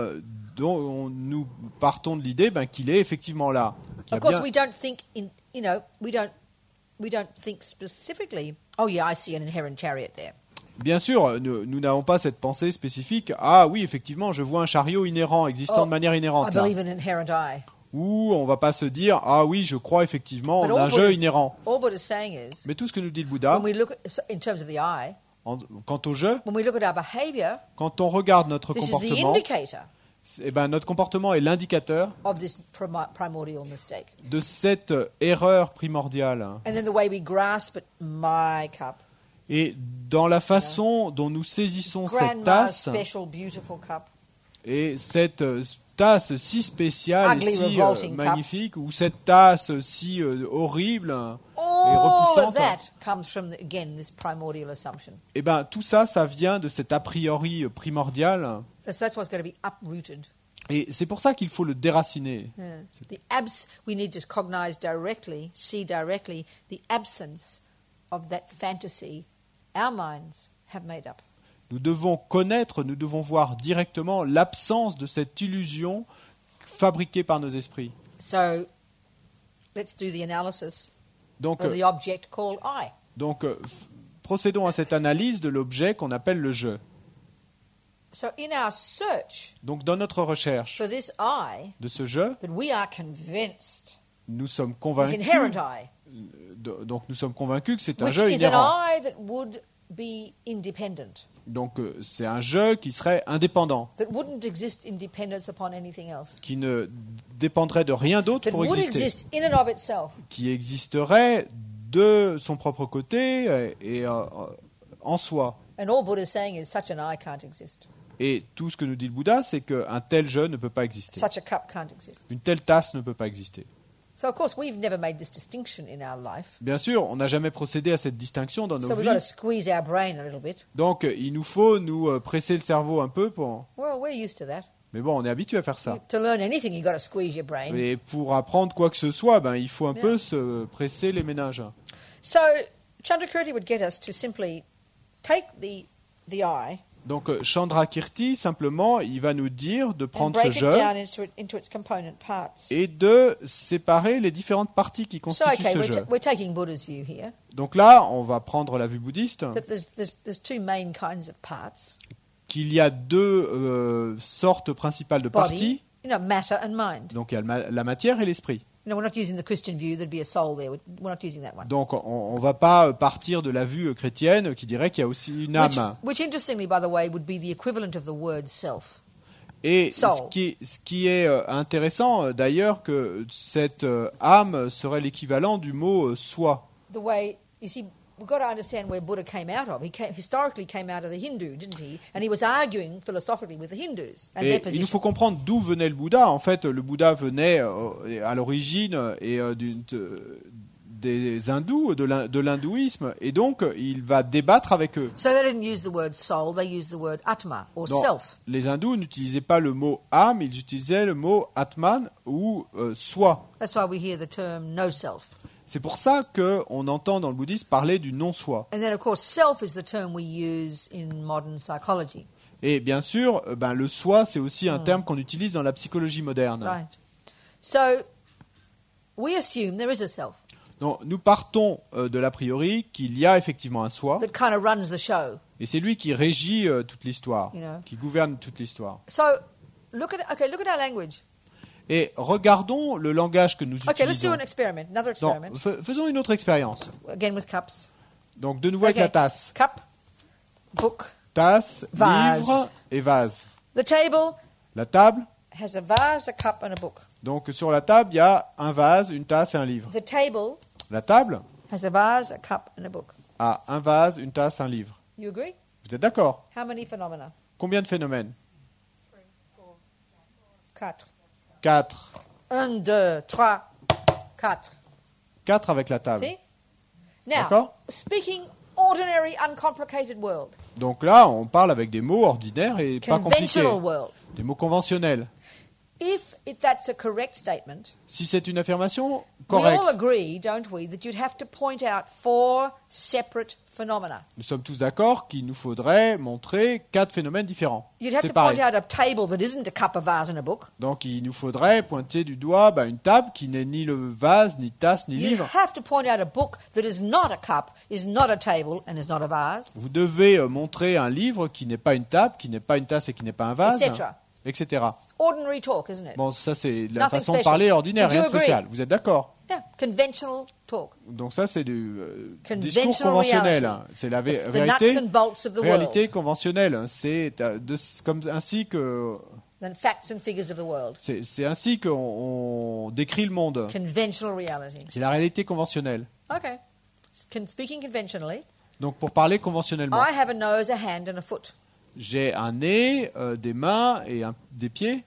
dont nous partons de l'idée qu'il est effectivement là. qu'il y a Of course, bien- we don't think we don't think specifically. Oh yeah, I see an inherent chariot there. Bien sûr, nous n'avons pas cette pensée spécifique. Ah oui, effectivement, je vois un chariot inhérent, existant de manière I inhérente. Là. believe in inherent I. Ou on va pas se dire, ah oui, je crois effectivement en But un jeu inhérent. all Buddha's saying is, Mais tout ce que nous dit le Bouddha, when we look at, in terms of the I, quant au jeu, when we look at our behavior, quand on regarde notre this is the comportement, indicator notre comportement est l'indicateur of this primordial mistake. de cette erreur primordiale. And then the way we grasp it, my cup, Et dans la façon dont nous saisissons cette grandma's tasse, special, beautiful cup. et cette tasse si spéciale et Ugly, si revolting cup. magnifique, ou cette tasse si horrible et All of repoussante, that comes from, again, this primordial assumption. et tout ça, ça vient de cet a priori primordial. So that's what's got to be uprooted. Et c'est pour ça qu'il faut le déraciner. Yeah. We need to cognize directly, see directly the absence of that fantasy our minds have made up. Nous devons connaître, nous devons voir directement l'absence de cette illusion fabriquée par nos esprits. So let's do the analysis Donc, of the object called I. Procédons à cette analyse de l'objet qu'on appelle le je. So in our search Donc dans notre recherche for this I de ce je, that we are convinced nous sommes is convaincus. inherent I, Donc nous sommes convaincus que c'est un which je is inhérent. an I that would be independent, Donc c'est un je qui serait indépendant, that wouldn't exist in dependence upon anything else, qui ne dépendrait de rien d'autre that pour would exister, exist in and of itself. qui existerait de son propre côté et en soi. And all Buddha is saying is such an I can't exist. Et tout ce que nous dit le Bouddha, c'est qu'un tel je ne peut pas exister. Such a cup can't exist. Une telle tasse ne peut pas exister. So of course we've never made this distinction in our life. Bien sûr, on n'a jamais procédé à cette distinction dans nos So we've got to vies. squeeze our brain a little bit. Donc, il nous faut nous presser le cerveau un peu pour... Well, we're used to that. Mais bon, on est habitué à faire ça. To learn anything, you've got to squeeze your brain. Et pour apprendre quoi que ce soit, ben, il faut un peu se presser les méninges. So Chandrakirti would get us to simply take the eye Donc, Chandrakirti, simplement, il va nous dire de and prendre ce break it jeu down into its component parts. et de séparer les différentes parties qui So, constituent okay, ce we're, jeu. we're taking Buddha's view here. Donc là, on va prendre la vue bouddhiste, That there's two main kinds of parts: qu'il y a deux sortes principales de parties. body, matter and mind. Donc, il y a la matière et l'esprit. We're not using the Christian view. There'd be a soul there. We're not using that one. Donc, on ne va pas partir de la vue chrétienne qui dirait qu'il y a aussi une âme. Which interestingly, by the way, would be the equivalent of the word self. Et Soul. ce qui est intéressant, d'ailleurs, que cette âme serait l'équivalent du mot soi. The way, you see, we've got to understand where Buddha came out of. He historically came out of the Hindu, didn't he? And he was arguing philosophically with the Hindus and their Et il position. nous faut comprendre d'où venait le Bouddha. En fait, le Bouddha venait à l'origine des hindous, de l'hindouisme, et donc il va débattre avec eux. So they didn't use the word soul, they used the word atma, or Donc, self. les hindous n'utilisaient pas le mot âme, ils utilisaient le mot atman ou soi. That's why we hear the term no self. C'est pour ça qu'on entend dans le bouddhisme parler du non-soi. And then, of course, self is the term we use in modern psychology. Et bien sûr, le soi, c'est aussi un terme qu'on utilise dans la psychologie moderne. Right. So we assume there is a self Donc, nous partons de l'a priori qu'il y a effectivement un soi, that kind of runs the show. et c'est lui qui régit toute l'histoire, You know. qui gouverne toute l'histoire. So look at our language. Et regardons le langage que nous Okay, let's do utilisons. an experiment, another Donc, experiment. faisons une autre expérience. Again with cups. Donc, de nouveau avec la tasse. Cup, book. Tasse, Vase. livre et vase. The table La table. has a vase, a cup, and a book. Donc, sur la table, il y a un vase, une tasse et un livre. The table La table has a vase, a cup, and a book. a un vase, une tasse, un livre. You agree? Vous êtes d'accord? How many phenomena? Combien de phénomènes? 4. 4. 1, 2, 3, 4. 4 avec la table. See? Now, D'accord. speaking ordinary, uncomplicated world, Donc là, on parle avec des mots ordinaires et pas compliqués. conventional world. Des mots conventionnels. If that's a correct statement, Si c'est une affirmation we all correcte, agree, don't we, that you'd have to point out 4 separate phenomena. nous sommes tous d'accord qu'il nous faudrait montrer 4 phénomènes différents. You'd have to Séparés. point out a table that isn't a cup, a vase, and a book. Donc il nous faudrait pointer du doigt une table qui n'est ni le vase, ni tasse, ni You'd livre. have to point out a book that is not a cup, is not a table, and is not a vase, Vous devez montrer un livre qui n'est pas une table, qui n'est pas une tasse et qui n'est pas un vase, etc. etc. Ordinary talk, isn't it? Bon, ça c'est la Nothing façon de special. parler ordinaire, Would rien de you agree? spécial. Vous êtes d'accord? Yeah, conventional talk. Donc ça c'est du Conventional discours conventionnel. reality. C'est la The nuts vérité, and bolts of the réalité world. conventionnelle. C'est comme ainsi que Than facts and figures of the world. c'est ainsi qu'on décrit le monde. Conventional reality. C'est la réalité conventionnelle. Okay. Speaking conventionally, Donc pour parler conventionnellement, I have a nose, a hand, and a foot. j'ai un nez, des mains et des pieds.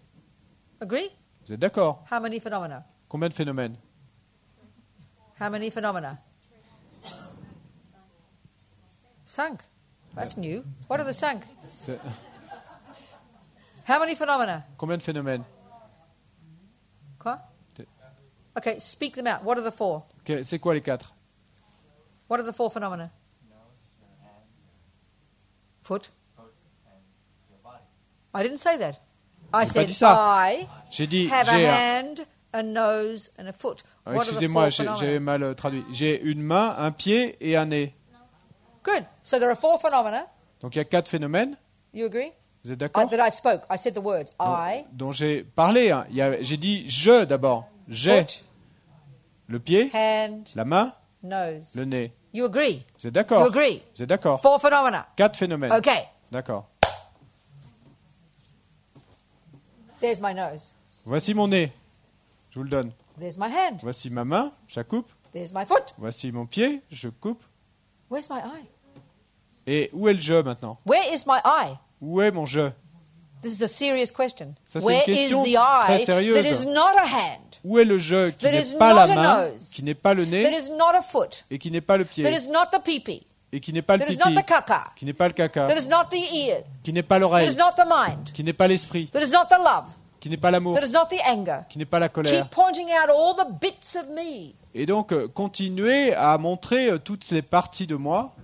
Agree? Vous êtes d'accord? How many phenomena? Combien de phénomènes? How many phenomena? 5. That's new. What are the 5? C'est- How many phenomena? Combien de phénomènes? Quoi? Okay, speak them out. What are the 4? C'est quoi les 4? What are the 4 phenomena? Foot. I didn't say that. I J'ai pas said dit ça. I J'ai dit have a j'ai un... hand, a nose, and a foot. What are the Excusez-moi, 4 j'ai phenomena? mal traduit. J'ai une main, un pied et un nez. Good. So there are 4 phenomena. Donc il y a 4 phénomènes. You agree? Vous êtes d'accord? That I spoke. I said the words. I, Dont j'ai parlé. Hein. J'ai dit je d'abord. J'ai foot, le pied, hand, la main, nose. le nez. You agree? Vous êtes d'accord? You agree? Vous êtes d'accord? 4 phenomena. 4 phénomènes. Okay. D'accord. There's my nose. Voici mon nez. Je vous le donne. There's my hand. Voici ma main. Je la coupe. There's my foot. Voici mon pied. Je coupe. Where's my eye? Et où est le je maintenant? Where is my eye? Où est mon je? This is a serious question. Ça, c'est Where une is question the très eye sérieuse. that is not a hand? Où est le je qui That n'est is pas not la a main, nose. qui n'est pas le That nez is not a foot. et qui n'est pas le pied That is not the pee-pee. et qui n'est pas le That is not pipi, the caca. qui n'est pas le caca, That is not the ear. qui n'est pas That l'oreille, is not the mind. qui n'est pas l'esprit, That is not the love. qui n'est pas l'amour, That is not the anger. qui n'est pas la colère. Keep pointing out all the bits of me. Et donc, continuez à montrer toutes les parties de moi.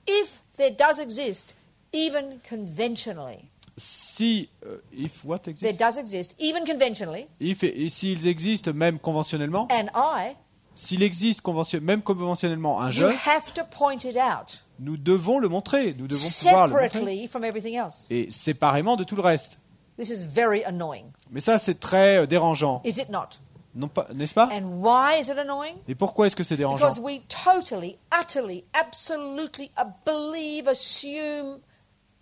If there does exist, even conventionally, Si, if what there exists? does exist, even conventionally, If, et s'ils existent même conventionnellement, an I, s'il existe même conventionnellement un je, you have to point it out nous devons le montrer, nous devons pouvoir le montrer. separately from everything else. Et séparément de tout le reste. This is very annoying, Mais ça, c'est très dérangeant, is it not? non pas, n'est-ce pas? And why is it annoying? Et pourquoi est-ce que c'est dérangeant? Because we totally, utterly, absolutely believe, assume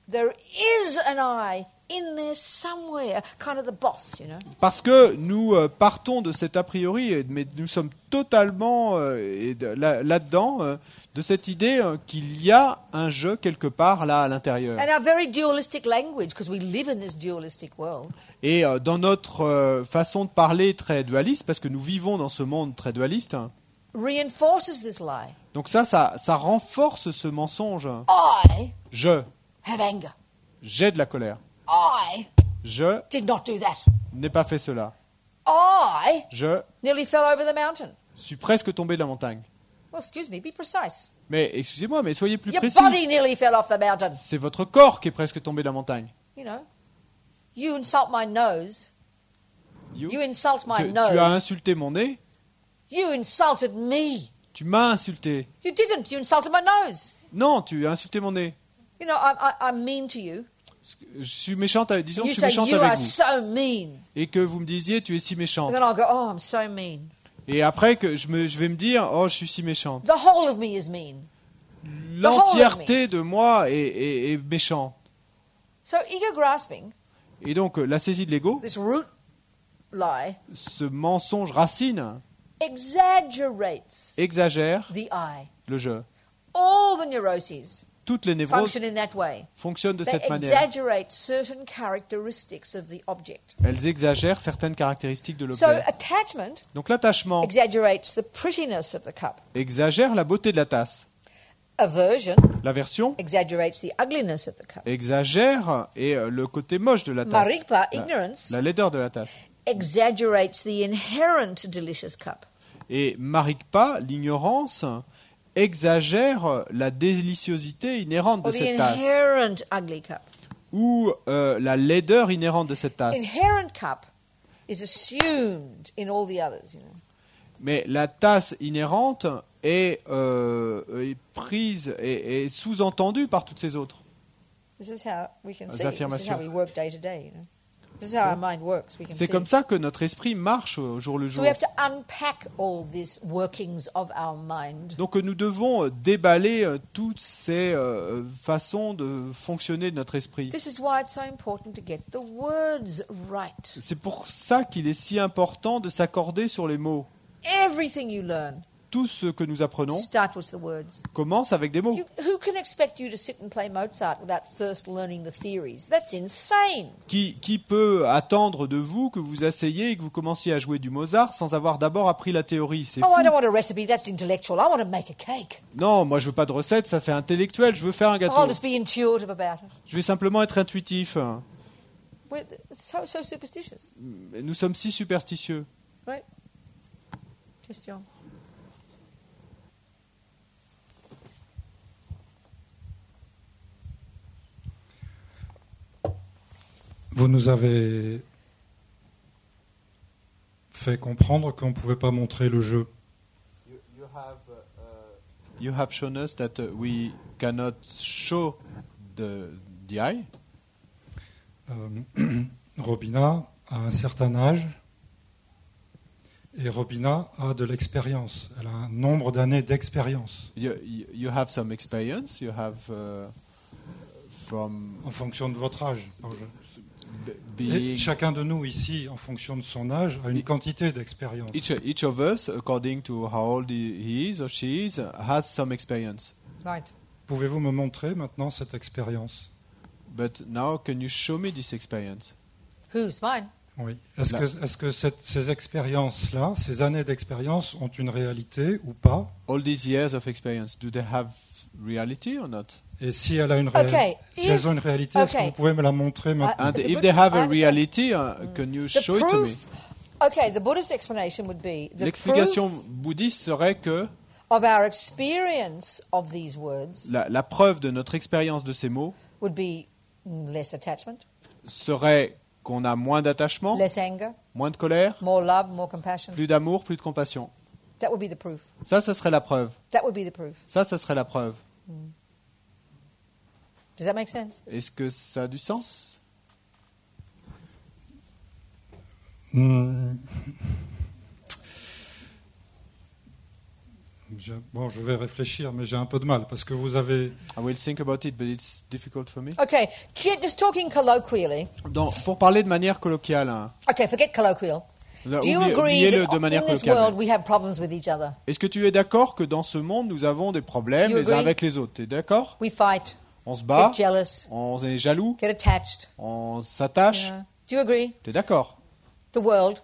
there is an I in there somewhere, kind of the boss, you know. Parce que nous partons de cet a priori, mais nous sommes totalement là-dedans, de cette idée qu'il y a un je quelque part là à l'intérieur. And our very dualistic language, because we live in this dualistic world, Et dans notre façon de parler très dualiste, parce que nous vivons dans ce monde très dualiste, reinforces this lie. donc ça renforce ce mensonge. I Je, have anger. j'ai de la colère. I Je did not do that. n'ai pas fait cela. I Je nearly fell over the mountain. suis presque tombé de la montagne. Well, excuse me, be precise. Mais excusez-moi, mais soyez plus Your précis. body nearly fell off the mountain. C'est votre corps qui est presque tombé de la montagne. You know, you insult my nose. You insult my Tu as nose. insulté mon nez. You insulted me. Tu m'as insulté. You didn't. You insulted my nose. Non, tu as insulté mon nez. You know, I'm mean to you. Je suis méchante, disons que You je suis say méchante you avec are vous. so mean. Et que vous me disiez, tu es si And méchante. then I'll go, oh, I'm so mean. Et après, que je vais me dire, oh, je suis si méchante. The whole of me is mean. L'entièreté de moi est méchante. So ego grasping, Et donc, la saisie de l'ego, this root lie, ce mensonge racine, exaggerates exagère the I. le je. All the neuroses Toutes les névroses function in that way. fonctionnent de They cette manière. exaggerate certain characteristics of the object. Elles exagèrent certaines caractéristiques de So l'objet. attachment Donc l'attachement exaggerates the prettiness of the cup. exagère la beauté de la tasse. Aversion L'aversion exaggerates the ugliness of the cup. exagère et le côté moche de la tasse. Marikpa, ignorance, La laideur de la tasse. exaggerates the inherent delicious cup. Et Marikpa, l'ignorance, exagère la déliciosité inhérente de Or the cette tasse. inherent ugly cup. Ou la laideur inhérente de cette tasse. Inherent cup is assumed in all the others, you know. Mais la tasse inhérente est prise et sous-entendue par toutes ces autres. This is how we can Les see. This is affirmations. how we work day to day, you know. This is how our mind works. We can C'est see. comme ça que notre esprit marche au jour le So jour. we have to unpack all these workings of our mind. Donc nous devons déballer toutes ces façons de fonctionner de notre esprit. This is why it's so important to get the words right. C'est pour ça qu'il est si important de s'accorder sur les mots. Everything you learn Tout ce que nous apprenons start with the words. commence avec des mots. Who can expect you to sit and play Mozart without first learning the theories? That's insane. Qui peut attendre de vous que vous asseyez et que vous commenciez à jouer du Mozart sans avoir d'abord appris la théorie? C'est Oh, I fou. don't want a recipe. That's intellectual. I want to make a cake. Non, moi je veux pas de recette, ça c'est intellectuel, je veux faire un I'll gâteau. just be intuitive about it. Je vais simplement être intuitif. We're so superstitious, Nous sommes si superstitieux. right? Question. Vous nous avez fait comprendre qu'on ne pouvait pas montrer le jeu. You have shown us that we cannot show the eye. Robina a un certain âge et Robina a de l'expérience. Elle a un nombre d'années d'expérience. You have some experience. You have from En fonction de votre âge. Et being chacun de nous ici, en fonction de son âge, a une quantité d'expérience. each of us, according to how old he is or she is, has some experience. Right. Pouvez-vous me montrer maintenant cette expérience? But now, can you show me this experience? Who's mine? Oui. Est-ce que ces expériences-là, ces années d'expérience ont une réalité ou pas? All these years of experience, do they have reality or not? Et si elles ont une réalité, est-ce que vous pouvez me la montrer maintenant? And if they have a reality, can you show it to me? Okay, the Buddhist explanation would be the L'explication bouddhiste serait que of our experience of these words la preuve de notre expérience de ces mots would be less attachment, serait qu'on a moins d'attachement, less anger, moins de colère, more love, more compassion. plus d'amour, plus de compassion. That would be the proof. Ça serait la preuve. That would be the proof. Ça serait la preuve. Does that make sense? Est-ce que ça a du sens? Je vais réfléchir, mais j'ai un peu de mal parce que vous avez. I will think about it, but it's difficult for me. Okay, just talking colloquially. Pour parler de manière colloquiale. Hein, okay, forget colloquial. Do you agree that in this world we have problems with each other? Est-ce que tu es d'accord que dans ce monde nous avons des problèmes les uns avec les autres? Tu es d'accord? We fight. On se bat. Get jealous. On est jaloux. Get attached. On s'attache. Yeah. Do you agree? Tu es d'accord? The world.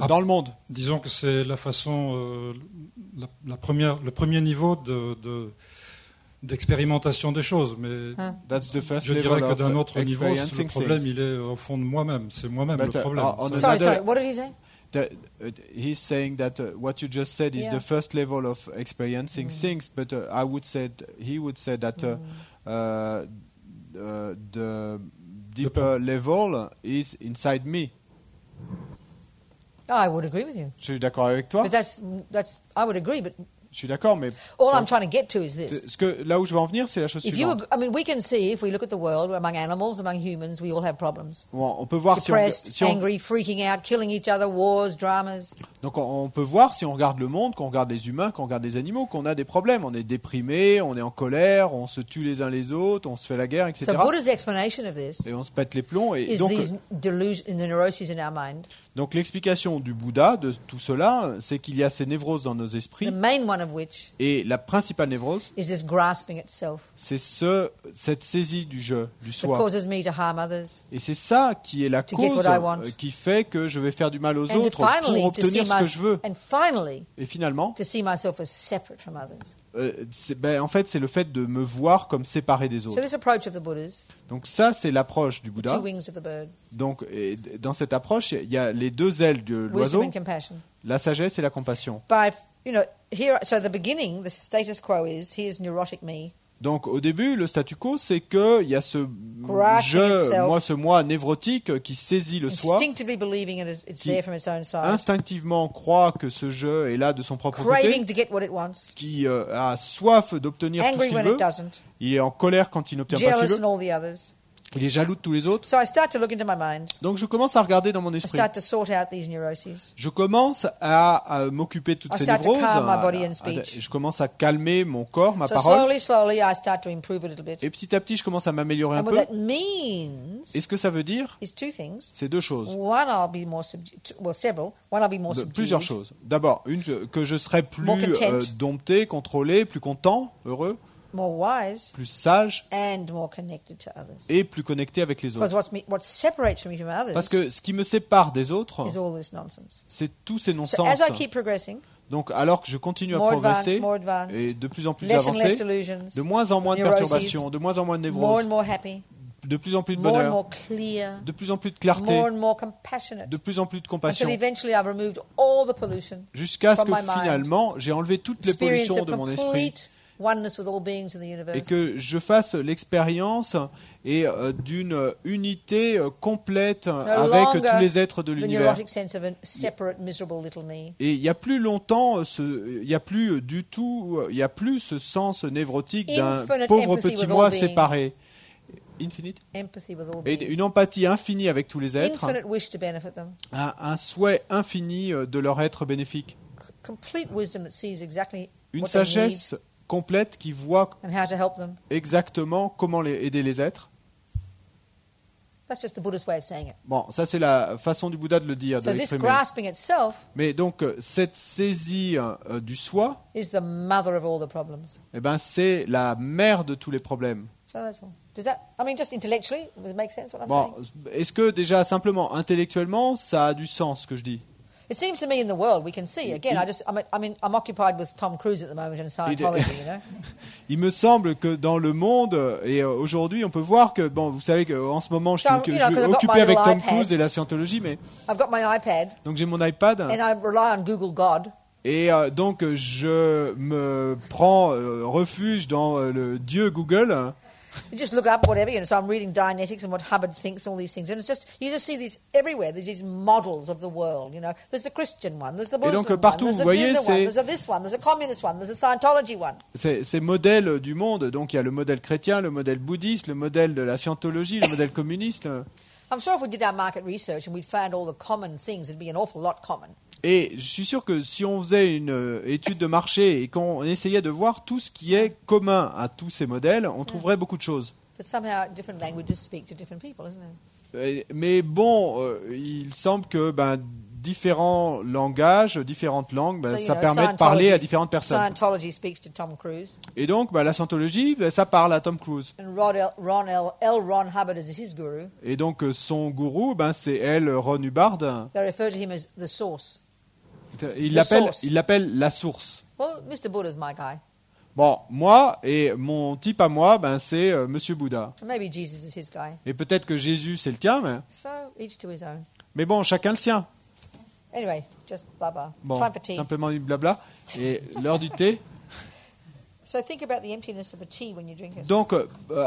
Dans le monde. Disons que c'est la façon, le premier niveau d'expérimentation des choses, mais je dirais que d'un autre niveau, le problème il est au fond de moi-même. C'est moi-même le problème. Sorry, what did he say? He's saying that what you just said is the first level of experiencing things, but he would say that the deeper level is inside me. I would agree with you. Je suis d'accord avec toi. But I would agree, but je suis d'accord, mais all I'm trying to get to is this. Là où je veux en venir, c'est la chose suivante. We can see if we look at the world among animals, among humans, we all have problems. Bon, on peut voir depressed, angry, freaking out, killing each other, wars, dramas. Donc on peut voir si on regarde le monde, qu'on regarde les humains, qu'on regarde les animaux, qu'on a des problèmes. On est déprimé, on est en colère, on se tue les uns les autres, on se fait la guerre, etc. So Buddha's explanation of this et on se pète les plombs. Et donc, these delusions, the neuroses in our mind. Donc l'explication du Bouddha de tout cela, c'est qu'il y a ces névroses dans nos esprits. The main one of which et la principale névrose, is this grasping itself. C'est cette saisie du je, du soi. That causes me to harm others. Et c'est ça qui est la cause qui fait que je vais faire du mal aux autres pour obtenir ce que je veux. Et finalement, to see myself as separate from others. En fait, c'est le fait de me voir comme séparé des autres. So this approach of the Buddhas, donc ça, c'est l'approche du Bouddha. The two wings of the bird. Donc dans cette approche, il y a les deux ailes de l'oiseau, la sagesse et la compassion. So the beginning, the status quo is here's neurotic me. Donc au début, le statu quo, c'est qu'il y a ce moi névrotique qui saisit le soi, qui instinctivement croit que ce je est là de son propre côté, qui a soif d'obtenir tout ce qu'il veut, il est en colère quand il n'obtient pas ce qu'il veut. Il est jaloux de tous les autres. Donc je commence à regarder dans mon esprit. Je commence à m'occuper de toutes ces névroses. Je commence à calmer mon corps, ma parole. Et petit à petit, je commence à m'améliorer un peu. Et ce que ça veut dire, c'est deux choses. Plusieurs choses. D'abord, que je serai plus dompté, contrôlé, plus content, heureux. More wise, plus sage and more connected to others. Et plus connecté avec les autres. What separates me from others, parce que ce qui me sépare des autres, c'est tous ces non-sens. So as I keep progressing, donc alors que je continue à progresser, et de plus en plus avancer, de moins en moins de perturbations, de moins en moins de névroses, de plus en plus de bonheur, de plus en plus de clarté, de plus en plus de compassion, jusqu'à ce que finalement j'ai enlevé toutes les pollutions de mon esprit. Et que je fasse l'expérience d'une unité complète avec tous les êtres de l'univers. Et il n'y a plus longtemps, il n'y a plus ce sens névrotique d'un pauvre petit moi séparé. Infinite. Et une empathie infinie avec tous les êtres, un souhait infini de leur être bénéfique. Une sagesse complète qui voit exactement comment aider les êtres. Bon, ça c'est la façon du Bouddha de le dire, de l'exprimer. Mais donc cette saisie du soi, c'est la mère de tous les problèmes. So that's all. Does that? I mean, just intellectually, does it make sense what I'm Bon, saying? est-ce que déjà simplement intellectuellement, ça a du sens ce que je dis? It seems to me in the world we can see. Again, I'm occupied with Tom Cruise at the moment in Scientology, you know. Il me semble que dans le monde et aujourd'hui, on peut voir que bon, vous savez qu'en ce moment, je suis occupé avec Tom Cruise et la scientologie, mais I've got my iPad. Donc j'ai mon iPad. And I rely on Google God. Et donc je me prends refuge dans le Dieu Google. You just look up whatever, you know. So I'm reading Dianetics and what Hubbard thinks, all these things, and it's just you just see these everywhere. There's these models of the world, you know. There's the Christian one, there's the Muslim one, partout, there's the Buddha one, there's this one, there's a communist one, there's a Scientology one. Ces modèles du monde, donc il y a le modèle chrétien, le modèle bouddhiste, le modèle de la scientologie, le modèle communiste. I'm sure if we did our market research and we'd found all the common things, it'd be an awful lot common. Et je suis sûr que si on faisait une étude de marché et qu'on essayait de voir tout ce qui est commun à tous ces modèles, on trouverait beaucoup de choses. But somehow different languages speak to different people, isn't it? Mais bon, il semble que différents langages, différentes langues, ça permet de parler à différentes personnes. Scientology speaks to Tom Cruise. Et donc, la Scientologie, ça parle à Tom Cruise. And Ron Hubbard is his guru. Et donc, son gourou, c'est Ron Hubbard. They refer to him as the source. Il l'appelle la source. Well, Mr. Buddha's my guy. Bon, moi, et mon type à moi, c'est Monsieur Bouddha. Maybe Jesus is his guy. Et peut-être que Jésus, c'est le tien, mais... So, each to his own. Mais bon, chacun le sien. Anyway, just blabla. Bon, Time for tea. Simplement du blabla. Et l'heure du thé. So think about the emptiness of the tea when you drink it. Donc,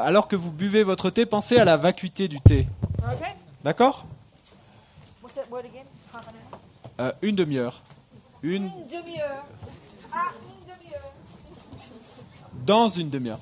alors que vous buvez votre thé, pensez à la vacuité du thé. Okay. D'accord? What's that word again? Half an hour? Une demi-heure. Une demi-heure. Ah, une demi-heure. Dans une demi-heure.